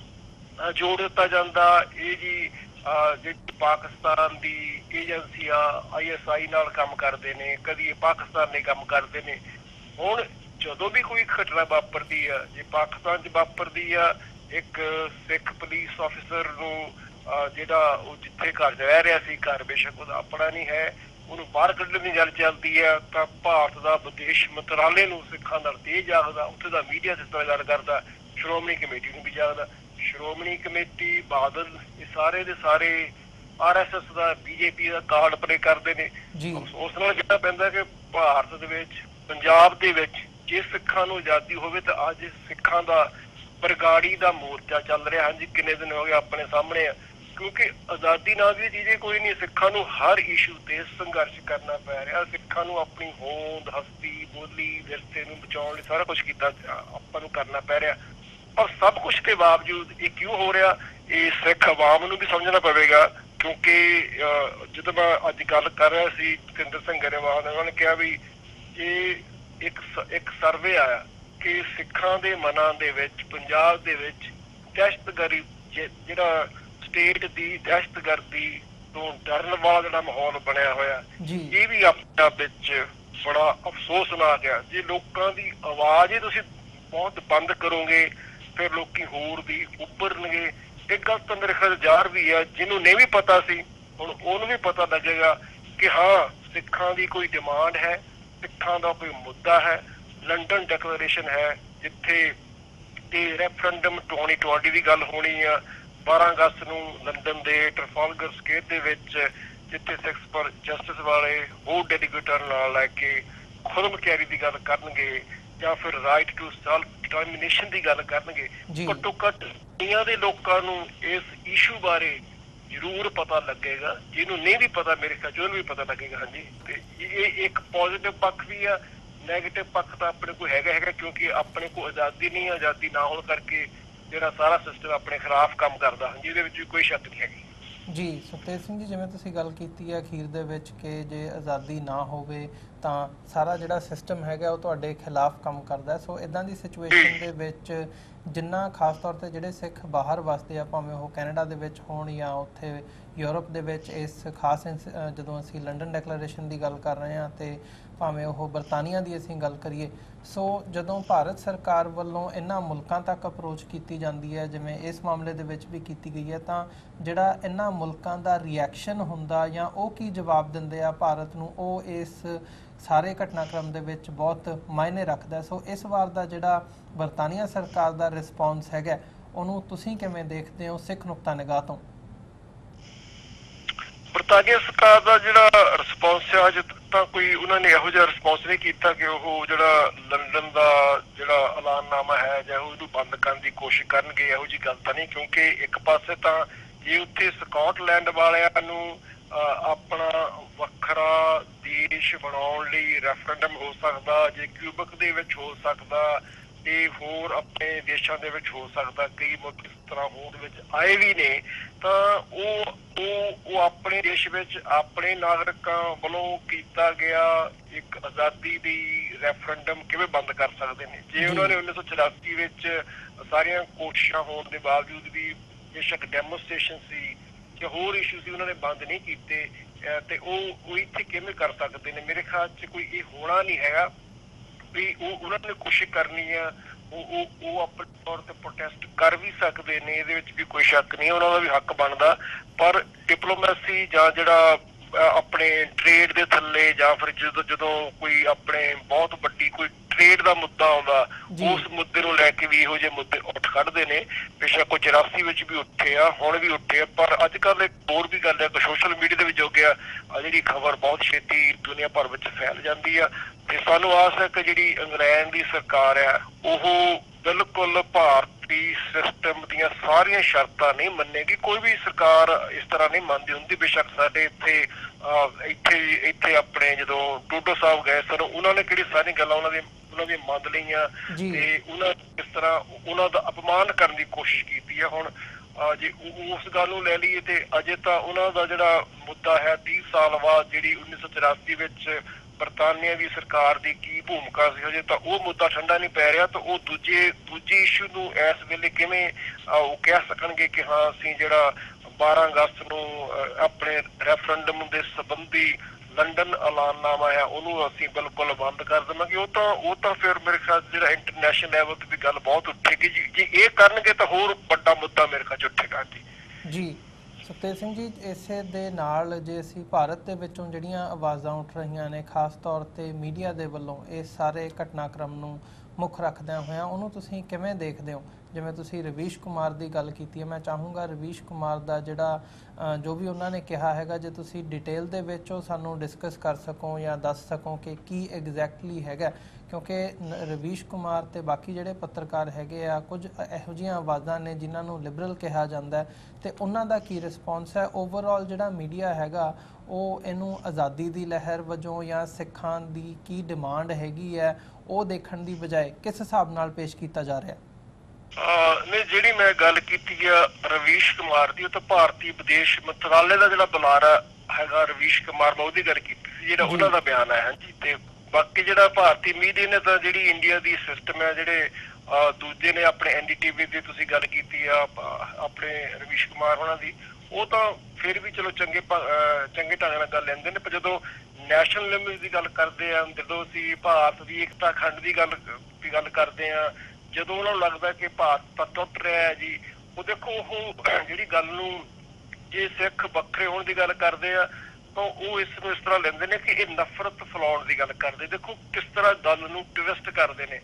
ਜੋੜ ਦਿੱਤਾ ਜਾਂਦਾ ਇਹ ਜੀ ਜਿਹੜੀ ਪਾਕਿਸਤਾਨ ਦੀ ਏਜੰਸੀ ਆ ISI ਨਾਲ ਕੰਮ ਕਰਦੇ ਨੇ, ਕਦੀ ਇਹ ਪਾਕਿਸਤਾਨ ਨੇ ਕੰਮ ਕਰਦੇ ਨੇ। ਹੁਣ ਜਦੋਂ ਵੀ ਕੋਈ ਘਟਨਾ ਵਾਪਰਦੀ ਆ, ਜੇ ਪਾਕਿਸਤਾਨ 'ਚ ਵਾਪਰਦੀ ਆ, ਇੱਕ ਸਿੱਖ ਪੁਲਿਸ ਆਫਿਸਰ ਨੂੰ ਜਿਹੜਾ ਉਹ ਜਿੱਥੇ ਘਰ ਰਹਿ ਰਿਹਾ ਸੀ, ਘਰ ਬੇਸ਼ੱਕ ਉਹਦਾ ਆਪਣਾ ਨਹੀਂ ਹੈ, ਉਹਨੂੰ ਬਾਹਰ ਕੱਢਣ ਦੀ ਗੱਲ ਚੱਲਦੀ ਹੈ ਤਾਂ ਭਾਰਤ ਦਾ ਵਿਦੇਸ਼ ਮੰਤਰਾਲੇ ਨੂੰ ਸਿੱਖਾਂ ਦਾ ਤੇਜ਼ ਜਾਗਦਾ, ਉੱਥੇ ਦਾ ਮੀਡੀਆ ਜਿਸ ਤਰ੍ਹਾਂ ਗੱਲ ਕਰਦਾ, ਸ਼੍ਰੋਮਣੀ ਕਮੇਟੀ ਨੂੰ ਵੀ ਜਾਗਦਾ। ਸ਼੍ਰੋਮਣੀ ਕਮੇਟੀ, ਬਾਦਲ, ਇਹ ਸਾਰੇ ਦੇ ਸਾਰੇ RSS ਦਾ, BJP ਦਾ ਕਾਰਡ ਪਲੇ ਕਰਦੇ ਨੇ। ਉਸ ਨਾਲ ਕਹਿਣਾ ਪੈਂਦਾ ਕਿ ਭਾਰਤ ਦੇ ਵਿੱਚ, ਪੰਜਾਬ ਦੇ ਵਿੱਚ ਜੇ ਸਿੱਖਾਂ ਨੂੰ ਆਜ਼ਾਦੀ ਹੋਵੇ ਤਾਂ ਅੱਜ ਸਿੱਖਾਂ ਦਾ ਬਰਗਾੜੀ ਦਾ ਮੋਰਚਾ ਚੱਲ ਰਿਹਾ। ਹਾਂਜੀ, ਕਿੰਨੇ ਦਿਨ ਹੋ ਗਏ ਆਪਣੇ ਸਾਹਮਣੇ ਆ, ਕਿਉਂਕਿ ਆਜ਼ਾਦੀ ਨਾਲ ਦੀ ਚੀਜ਼ ਕੋਈ ਨਹੀਂ। ਸਿੱਖਾਂ ਨੂੰ ਹਰ ਇਸ਼ੂ ਤੇ ਸੰਘਰਸ਼ ਕਰਨਾ ਪੈ ਰਿਹਾ। ਸਿੱਖਾਂ ਨੂੰ ਆਪਣੀ ਹੋਂਦ, ਹਸਤੀ, ਬੋਲੀ, ਵਿਰਸੇ ਨੂੰ ਬਚਾਉਣ ਲਈ ਸਾਰਾ ਕੁਛ ਕੀਤਾ ਆਪਾਂ ਨੂੰ ਕਰਨਾ ਪੈ ਰਿਹਾ। ਪਰ ਸਭ ਕੁਛ ਦੇ ਬਾਵਜੂਦ ਇਹ ਕਿਉਂ ਹੋ ਰਿਹਾ, ਇਹ ਸਿੱਖ ਆਵਾਮ ਨੂੰ ਵੀ ਸਮਝਣਾ ਪਵੇਗਾ। ਕਿਉਂਕਿ ਜਦੋਂ ਮੈਂ ਅੱਜ ਗੱਲ ਕਰ ਰਿਹਾ ਸੀ ਸਤਿੰਦਰ ਸਿੰਘ ਗਰੇਵਾਲ ਨੇ, ਉਹਨਾਂ ਨੇ ਕਿਹਾ ਵੀ ਇਹ ਇੱਕ ਸਰਵੇ ਆਇਆ ਕਿ ਸਿੱਖਾਂ ਦੇ ਮਨਾਂ ਦੇ ਵਿੱਚ, ਪੰਜਾਬ ਦੇ ਵਿੱਚ ਦਹਿਸ਼ਤਗਰਦੀ, ਜਿਹੜਾ ਸਟੇਟ ਦੀ ਦਹਿਸ਼ਤਗਰਦੀ ਤੋਂ ਡਰਨ ਵਾਲਾ ਜਿਹੜਾ ਮਾਹੌਲ ਬਣਿਆ ਹੋਇਆ, ਇਹ ਵੀ ਆਪਣੇ ਆਪ ਵਿੱਚ ਬੜਾ ਅਫਸੋਸਨਾਕ ਆ। ਜੇ ਲੋਕਾਂ ਦੀ ਆਵਾਜ਼ ਹੀ ਤੁਸੀਂ ਬਹੁਤ ਬੰਦ ਕਰੋਗੇ ਫਿਰ ਲੋਕੀ ਹੋਰ ਵੀ ਉੱਭਰਨਗੇ। ਇੱਕ ਗੱਲ ਤਾਂ ਮੇਰੇ ਖਿਆਲ ਜ਼ਾਹਰ ਵੀ ਆ, ਜਿਹਨੂੰ ਨਹੀਂ ਵੀ ਪਤਾ ਸੀ ਹੁਣ ਉਹਨੂੰ ਵੀ ਪਤਾ ਲੱਗੇਗਾ ਕਿ ਹਾਂ ਸਿੱਖਾਂ ਦੀ ਕੋਈ ਡਿਮਾਂਡ ਹੈ, ਸਿੱਖਾਂ ਦਾ ਕੋਈ ਮੁੱਦਾ ਹੈ। ਲੰਡਨ ਡੈਕਲੇਰੇਸ਼ਨ ਹੈ ਜਿੱਥੇ ਤੇ ਰੈਫਰੈਂਡਮ 2020 ਦੀ ਗੱਲ ਹੋਣੀ ਆ। 12 ਅਗਸਤ ਨੂੰ ਲੰਡਨ ਦੇ ਟ੍ਰਫਾਲਗਰ ਸਕੁਏਅਰ ਦੇ ਵਿੱਚ ਜਿੱਥੇ ਸਿੱਖਸ ਪਰ ਜਸਟਿਸ ਵਾਲੇ ਉਹ ਡੈਲੀਗੇਟਰ ਨਾਲ ਲੈ ਕੇ ਖੁਦ ਮੁਖਤਿਆਰੀ ਦੀ ਗੱਲ ਕਰਨਗੇ ਜਾਂ ਫਿਰ ਰਾਈਟ ਟੂ ਸੈਲਫ ਡਿਟਰਮੀਨੇਸ਼ਨ ਦੀ ਗੱਲ ਕਰਨਗੇ, ਘੱਟੋ ਘੱਟ ਦੁਨੀਆ ਦੇ ਲੋਕਾਂ ਨੂੰ ਇਸ ਇਸ਼ੂ ਬਾਰੇ ਜ਼ਰੂਰ ਪਤਾ ਲੱਗੇਗਾ। ਜਿਹਨੂੰ ਨਹੀਂ ਵੀ ਪਤਾ ਮੇਰੇ ਖਿਆਲ ਉਹਨੂੰ ਵੀ ਪਤਾ ਲੱਗੇਗਾ। ਹਾਂਜੀ, ਤੇ ਇਹ ਇੱਕ ਪੋਜ਼ਿਟਿਵ ਪੱਖ ਵੀ ਆ, ਨੈਗੇਟਿਵ ਪੱਖ ਤਾਂ ਆਪਣੇ ਕੋਲ ਹੈਗਾ ਕਿਉਂਕਿ ਆਪਣੇ ਕੋਲ ਆਜ਼ਾਦੀ ਨਹੀਂ, ਆਜ਼ਾਦੀ ਨਾ ਹੋਣ ਕਰਕੇ ਜਿਹੜਾ ਸਾਰਾ ਸਿਸਟਮ ਆਪਣੇ ਖਿਲਾਫ ਕੰਮ ਕਰਦਾ। ਹਾਂਜੀ, ਇਹਦੇ ਵਿੱਚ ਵੀ ਕੋਈ ਸ਼ੱਕ ਨਹੀਂ ਹੈਗੀ। ਜੀ ਸੁਖਤੇਜ ਸਿੰਘ ਜੀ, ਜਿਵੇਂ ਤੁਸੀਂ ਗੱਲ ਕੀਤੀ ਹੈ ਅਖੀਰ ਦੇ ਵਿੱਚ ਕਿ ਜੇ ਆਜ਼ਾਦੀ ਨਾ ਹੋਵੇ ਤਾਂ ਸਾਰਾ ਜਿਹੜਾ ਸਿਸਟਮ ਹੈਗਾ ਉਹ ਤੁਹਾਡੇ ਖਿਲਾਫ ਕੰਮ ਕਰਦਾ। ਸੋ ਇੱਦਾਂ ਦੀ ਸਿਚੁਏਸ਼ਨ ਦੇ ਵਿੱਚ ਜਿੰਨਾ ਖਾਸ ਤੌਰ 'ਤੇ ਜਿਹੜੇ ਸਿੱਖ ਬਾਹਰ ਵਸਦੇ ਆ, ਭਾਵੇਂ ਉਹ ਕੈਨੇਡਾ ਦੇ ਵਿੱਚ ਹੋਣ ਜਾਂ ਉੱਥੇ ਯੂਰਪ ਦੇ ਵਿੱਚ, ਇਸ ਖਾਸ ਜਦੋਂ ਅਸੀਂ ਲੰਡਨ ਡੈਕਲੇਰੇਸ਼ਨ ਦੀ ਗੱਲ ਕਰ ਰਹੇ ਹਾਂ ਅਤੇ ਭਾਵੇਂ ਉਹ ਬਰਤਾਨੀਆ ਦੀ ਅਸੀਂ ਗੱਲ ਕਰੀਏ, ਸੋ ਜਦੋਂ ਭਾਰਤ ਸਰਕਾਰ ਵੱਲੋਂ ਇਹਨਾਂ ਮੁਲਕਾਂ ਤੱਕ ਅਪਰੋਚ ਕੀਤੀ ਜਾਂਦੀ ਹੈ ਜਿਵੇਂ ਇਸ ਮਾਮਲੇ ਦੇ ਵਿੱਚ ਵੀ ਕੀਤੀ ਗਈ ਹੈ, ਤਾਂ ਜਿਹੜਾ ਇਹਨਾਂ ਮੁਲਕਾਂ ਦਾ ਰਿਐਕਸ਼ਨ ਹੁੰਦਾ ਜਾਂ ਉਹ ਕੀ ਜਵਾਬ ਦਿੰਦੇ ਆ ਭਾਰਤ ਨੂੰ, ਉਹ ਇਸ ਸਾਰੇ ਘਟਨਾਕ੍ਰਮ ਦੇ ਵਿੱਚ ਬਹੁਤ ਮਾਇਨੇ ਰੱਖਦਾ। ਸੋ ਇਸ ਵਾਰ ਦਾ ਜਿਹੜਾ ਬਰਤਾਨੀਆ ਸਰਕਾਰ ਦਾ ਰਿਸਪੌਂਸ ਹੈਗਾ ਉਹਨੂੰ ਤੁਸੀਂ ਕਿਵੇਂ ਦੇਖਦੇ ਹੋ ਸਿੱਖ ਨੁਕਤਾ ਨਿਗਾਹ ਤੋਂ? ਬਰਤਾਨੀਆ ਸਰਕਾਰ ਦਾ ਜਿਹੜਾ ਰਿਸਪੌਂਸ ਆ, ਅਜੇ ਤਾਂ ਕੋਈ ਉਹਨਾਂ ਨੇ ਇਹੋ ਜਿਹਾ ਰਿਸਪੌਂਸ ਨਹੀਂ ਕੀਤਾ ਕਿ ਉਹ ਜਿਹੜਾ ਲੰਡਨ ਦਾ ਜਿਹੜਾ ਐਲਾਨਨਾਮਾ ਹੈ ਜਾਂ ਉਹਨੂੰ ਬੰਦ ਕਰਨ ਦੀ ਕੋਸ਼ਿਸ਼ ਕਰਨਗੇ। ਇਹੋ ਜਿਹੀ ਗੱਲ ਤਾਂ ਨਹੀਂ, ਕਿਉਂਕਿ ਇੱਕ ਪਾਸੇ ਤਾਂ ਜੇ ਉੱਥੇ ਸਕਾਟਲੈਂਡ ਵਾਲਿਆਂ ਨੂੰ ਆਪਣਾ ਵੱਖਰਾ ਦੇਸ਼ ਬਣਾਉਣ ਲਈ ਰੈਫਰੈਂਡਮ ਹੋ ਸਕਦਾ, ਜੇ ਕਿਊਬਕ ਦੇ ਵਿੱਚ ਹੋ ਸਕਦਾ, ਤੇ ਹੋਰ ਆਪਣੇ ਦੇਸ਼ਾਂ ਦੇ ਵਿੱਚ ਹੋ ਸਕਦਾ, ਕਈ ਮੁਲਕ ਇਸ ਤਰ੍ਹਾਂ ਹੋਂਦ ਵਿੱਚ ਆਏ ਵੀ ਨੇ, ਤਾਂ ਉਹ ਆਪਣੇ ਦੇਸ਼ ਵਿੱਚ ਆਪਣੇ ਨਾਗਰਿਕਾਂ ਵੱਲੋਂ ਕੀਤਾ ਗਿਆ ਇੱਕ ਆਜ਼ਾਦੀ ਦੀ ਰੈਫਰੈਂਡਮ ਕਿਵੇਂ ਬੰਦ ਕਰ ਸਕਦੇ ਨੇ? ਜੇ ਉਹਨਾਂ ਨੇ 1984 ਵਿੱਚ ਸਾਰੀਆਂ ਕੋਸ਼ਿਸ਼ਾਂ ਹੋਣ ਦੇ ਬਾਵਜੂਦ ਵੀ ਬੇਸ਼ੱਕ ਡੈਮੋਨਸਟ੍ਰੇਸ਼ਨ ਸੀ ਜਾਂ ਹੋਰ ਇਸ਼ੂ ਸੀ, ਉਹਨਾਂ ਨੇ ਬੰਦ ਨਹੀਂ ਕੀਤੇ, ਤੇ ਉਹ ਇੱਥੇ ਕਿਵੇਂ ਕਰ ਸਕਦੇ ਨੇ? ਮੇਰੇ ਖਿਆਲ 'ਚ ਕੋਈ ਇਹ ਹੋਣਾ ਨਹੀਂ ਹੈਗਾ ਵੀ ਉਹਨਾਂ ਨੇ ਕੋਸ਼ਿਸ਼ ਕਰਨੀ ਆ। ਉਹ ਆਪਣੇ ਤੌਰ ਤੇ ਪ੍ਰੋਟੈਸਟ ਕਰ ਵੀ ਸਕਦੇ ਨੇ, ਇਹਦੇ ਵਿੱਚ ਵੀ ਕੋਈ ਸ਼ੱਕ ਨਹੀਂ, ਉਹਨਾਂ ਦਾ ਵੀ ਹੱਕ ਬਣਦਾ। ਪਰ ਡਿਪਲੋਮੈਸੀ ਜਾਂ ਜਿਹੜਾ ਆਪਣੇ ਟ੍ਰੇਡ ਦੇ ਥੱਲੇ ਜਾਂ ਫਿਰ ਜਦੋਂ ਕੋਈ ਆਪਣੇ ਬਹੁਤ ਵੱਡੀ ਕੋਈ ਟ੍ਰੇਡ ਦਾ ਮੁੱਦਾ ਆਉਂਦਾ, ਉਸ ਮੁੱਦੇ ਨੂੰ ਲੈ ਕੇ ਵੀ ਇਹੋ ਜਿਹੇ ਮੁੱਦੇ ਉੱਠ ਖੜਦੇ ਨੇ। ਬੇਸ਼ੱਕ ਉਹ 84 ਵਿੱਚ ਵੀ ਉੱਠੇ ਆ, ਹੁਣ ਵੀ ਉੱਠੇ ਆ, ਪਰ ਅੱਜ ਕੱਲ੍ਹ ਇੱਕ ਹੋਰ ਵੀ ਗੱਲ ਹੈ ਕਿ ਸੋਸ਼ਲ ਮੀਡੀਆ ਦੇ ਵਿੱਚ ਹੋ ਗਿਆ, ਜਿਹੜੀ ਖਬਰ ਬਹੁਤ ਛੇਤੀ ਦੁਨੀਆ ਭਰ ਵਿੱਚ ਫੈਲ ਜਾਂਦੀ ਆ। ਤੇ ਸਾਨੂੰ ਆਸ ਹੈ ਕਿ ਜਿਹੜੀ ਇੰਗਲੈਂਡ ਦੀ ਸਰਕਾਰ ਆ ਉਹ ਬਿਲਕੁਲ ਭਾਰਤੀ ਸਿਸਟਮ ਦੀਆਂ ਸਾਰੀਆਂ ਸ਼ਰਤਾਂ ਨਹੀਂ ਮੰਨੇਗੀ। ਕੋਈ ਵੀ ਸਰਕਾਰ ਇਸ ਤਰ੍ਹਾਂ ਨਹੀਂ ਮੰਨਦੀ ਹੁੰਦੀ। ਬੇਸ਼ੱਕ ਸਾਡੇ ਇੱਥੇ ਆਪਣੇ ਜਦੋਂ ਟਰੂਡੋ ਸਾਹਿਬ ਗਏ ਸਨ, ਉਹਨਾਂ ਨੇ ਕਿਹੜੀ ਸਾਰੀਆਂ ਗੱਲਾਂ ਉਹਨਾਂ ਦੀਆਂ ਮੰਨ ਲਈਆਂ ਤੇ ਉਹਨਾਂ ਇਸ ਤਰ੍ਹਾਂ ਉਹਨਾਂ ਦਾ ਅਪਮਾਨ ਕਰਨ ਦੀ ਕੋਸ਼ਿਸ਼ ਕੀਤੀ ਹੈ। ਹੁਣ ਜੇ ਉਸ ਗੱਲ ਨੂੰ ਲੈ ਲਈਏ ਤੇ ਅਜੇ ਤਾਂ ਉਹਨਾਂ ਦਾ ਜਿਹੜਾ ਮੁੱਦਾ ਹੈ 30 ਸਾਲ ਬਾਅਦ ਜਿਹੜੀ 1984 ਵਿੱਚ ਬਰਤਾਨੀਆ ਦੀ ਸਰਕਾਰ ਦੀ ਕੀ ਭੂਮਿਕਾ ਸੀ, ਹਜੇ ਤਾਂ ਉਹ ਮੁੱਦਾ ਠੰਡਾ ਨਹੀਂ ਪੈ ਰਿਹਾ। ਤਾਂ ਉਹ ਦੂਜੇ ਇਸ਼ੂ ਨੂੰ ਇਸ ਵੇਲੇ ਕਿਵੇਂ ਉਹ ਕਹਿ ਸਕਣਗੇ ਕਿ ਹਾਂ ਅਸੀਂ ਜਿਹੜਾ 12 ਅਗਸਤ ਨੂੰ ਆਪਣੇ ਰੈਫਰੈਂਡਮ ਦੇ ਸੰਬੰਧੀ ਲੰਡਨ ਐਲਾਨਨਾਮਾ ਆ ਉਹਨੂੰ ਅਸੀਂ ਬਿਲਕੁਲ ਬੰਦ ਕਰ ਦੇਵਾਂਗੇ? ਉਹ ਤਾਂ ਫਿਰ ਮੇਰੇ ਖਿਆਲ ਜਿਹੜਾ ਇੰਟਰਨੈਸ਼ਨਲ ਲੈਵਲ ਤੇ ਵੀ ਗੱਲ ਬਹੁਤ ਉੱਠੇਗੀ। ਜੇ ਇਹ ਕਰਨਗੇ ਤਾਂ ਹੋਰ ਵੱਡਾ ਮੁੱਦਾ ਮੇਰੇ ਖਿਆਲ 'ਚ ਉੱਠੇਗਾ। ਜੀ ਸੁਖਤੇਜ ਸਿੰਘ ਜੀ, ਇਸੇ ਦੇ ਨਾਲ ਜੇ ਅਸੀਂ ਭਾਰਤ ਦੇ ਵਿੱਚੋਂ ਜਿਹੜੀਆਂ ਆਵਾਜ਼ਾਂ ਉੱਠ ਰਹੀਆਂ ਨੇ ਖਾਸ ਤੌਰ 'ਤੇ ਮੀਡੀਆ ਦੇ ਵੱਲੋਂ ਇਸ ਸਾਰੇ ਘਟਨਾਕ੍ਰਮ ਨੂੰ ਮੁੱਖ ਰੱਖਦਿਆਂ ਹੋਇਆਂ, ਉਹਨੂੰ ਤੁਸੀਂ ਕਿਵੇਂ ਦੇਖਦੇ ਹੋ? ਜਿਵੇਂ ਤੁਸੀਂ ਰਵੀਸ਼ ਕੁਮਾਰ ਦੀ ਗੱਲ ਕੀਤੀ ਹੈ, ਮੈਂ ਚਾਹੂੰਗਾ ਰਵੀਸ਼ ਕੁਮਾਰ ਦਾ ਜਿਹੜਾ ਜੋ ਵੀ ਉਹਨਾਂ ਨੇ ਕਿਹਾ ਹੈਗਾ, ਜੇ ਤੁਸੀਂ ਡਿਟੇਲ ਦੇ ਵਿੱਚ ਉਹ ਸਾਨੂੰ ਡਿਸਕਸ ਕਰ ਸਕੋ ਜਾਂ ਦੱਸ ਸਕੋ ਕਿ ਕੀ ਐਗਜ਼ੈਕਟਲੀ ਹੈਗਾ, ਕਿਉਂਕਿ ਰਵੀਸ਼ ਕੁਮਾਰ ਅਤੇ ਬਾਕੀ ਜਿਹੜੇ ਪੱਤਰਕਾਰ ਹੈਗੇ ਆ, ਕੁਝ ਇਹੋ ਜਿਹੀਆਂ ਆਵਾਜ਼ਾਂ ਨੇ ਜਿਨ੍ਹਾਂ ਨੂੰ ਲਿਬਰਲ ਕਿਹਾ ਜਾਂਦਾ ਅਤੇ ਉਹਨਾਂ ਦਾ ਕੀ ਰਿਸਪੌਂਸ ਹੈ? ਓਵਰਆਲ ਜਿਹੜਾ ਮੀਡੀਆ ਹੈਗਾ ਉਹ ਇਹਨੂੰ ਆਜ਼ਾਦੀ ਦੀ ਲਹਿਰ ਵਜੋਂ ਜਾਂ ਸਿੱਖਾਂ ਦੀ ਕੀ ਡਿਮਾਂਡ ਹੈਗੀ ਹੈ ਉਹ ਦੇਖਣ ਦੀ ਬਜਾਏ ਕਿਸ ਹਿਸਾਬ ਨਾਲ ਪੇਸ਼ ਕੀਤਾ ਜਾ ਰਿਹਾ? ਨਹੀਂ, ਜਿਹੜੀ ਮੈਂ ਗੱਲ ਕੀਤੀ ਆ ਰਵੀਸ਼ ਕੁਮਾਰ ਦੀ, ਉਹ ਤਾਂ ਭਾਰਤੀ ਵਿਦੇਸ਼ ਮੰਤਰਾਲੇ ਦਾ ਜਿਹੜਾ ਬੁਲਾਰਾ ਹੈਗਾ ਰਵੀਸ਼ ਕੁਮਾਰ, ਮੈਂ ਉਹਦੀ ਗੱਲ ਕੀਤੀ ਸੀ, ਜਿਹੜਾ ਉਹਨਾਂ ਦਾ ਬਿਆਨ ਹੈ। ਹਾਂਜੀ, ਤੇ ਬਾਕੀ ਜਿਹੜਾ ਭਾਰਤੀ ਮੀਡੀਆ ਨੇ ਤਾਂ ਜਿਹੜੀ ਇੰਡੀਆ ਦੀ ਸਿਸਟਮ ਹੈ, ਜਿਹੜੇ ਦੂਜੇ ਨੇ ਆਪਣੇ NDTV ਦੀ ਤੁਸੀਂ ਗੱਲ ਕੀਤੀ ਆ ਆਪਣੇ ਰਵੀਸ਼ ਕੁਮਾਰ ਉਹਨਾਂ ਦੀ, ਉਹ ਤਾਂ ਫਿਰ ਵੀ ਚਲੋ ਚੰਗੇ ਢੰਗ ਨਾਲ ਗੱਲ ਲੈਂਦੇ ਨੇ। ਪਰ ਜਦੋਂ ਨੈਸ਼ਨਲਿਜ਼ਮ ਦੀ ਗੱਲ ਕਰਦੇ ਆ, ਜਦੋਂ ਅਸੀਂ ਭਾਰਤ ਦੀ ਏਕਤਾ ਅਖੰਡ ਦੀ ਗੱਲ ਕਰਦੇ ਆ, ਜਦੋਂ ਉਹਨਾਂ ਨੂੰ ਲੱਗਦਾ ਕਿ ਭਾਰਤ ਤਾਂ ਟੁੱਟ ਰਿਹਾ ਹੈ ਜੀ, ਉਹ ਦੇਖੋ ਉਹ ਜਿਹੜੀ ਗੱਲ ਨੂੰ ਜੇ ਸਿੱਖ ਵੱਖਰੇ ਹੋਣ ਦੀ ਗੱਲ ਕਰਦੇ ਆ ਤਾਂ ਉਹ ਇਸ ਨੂੰ ਇਸ ਤਰ੍ਹਾਂ ਲੈਂਦੇ ਨੇ ਕਿ ਇਹ ਨਫ਼ਰਤ ਫੈਲਾਉਣ ਦੀ ਗੱਲ ਕਰਦੇ। ਦੇਖੋ ਕਿਸ ਤਰ੍ਹਾਂ ਗੱਲ ਨੂੰ ਟਵਿਸਟ ਕਰਦੇ ਨੇ।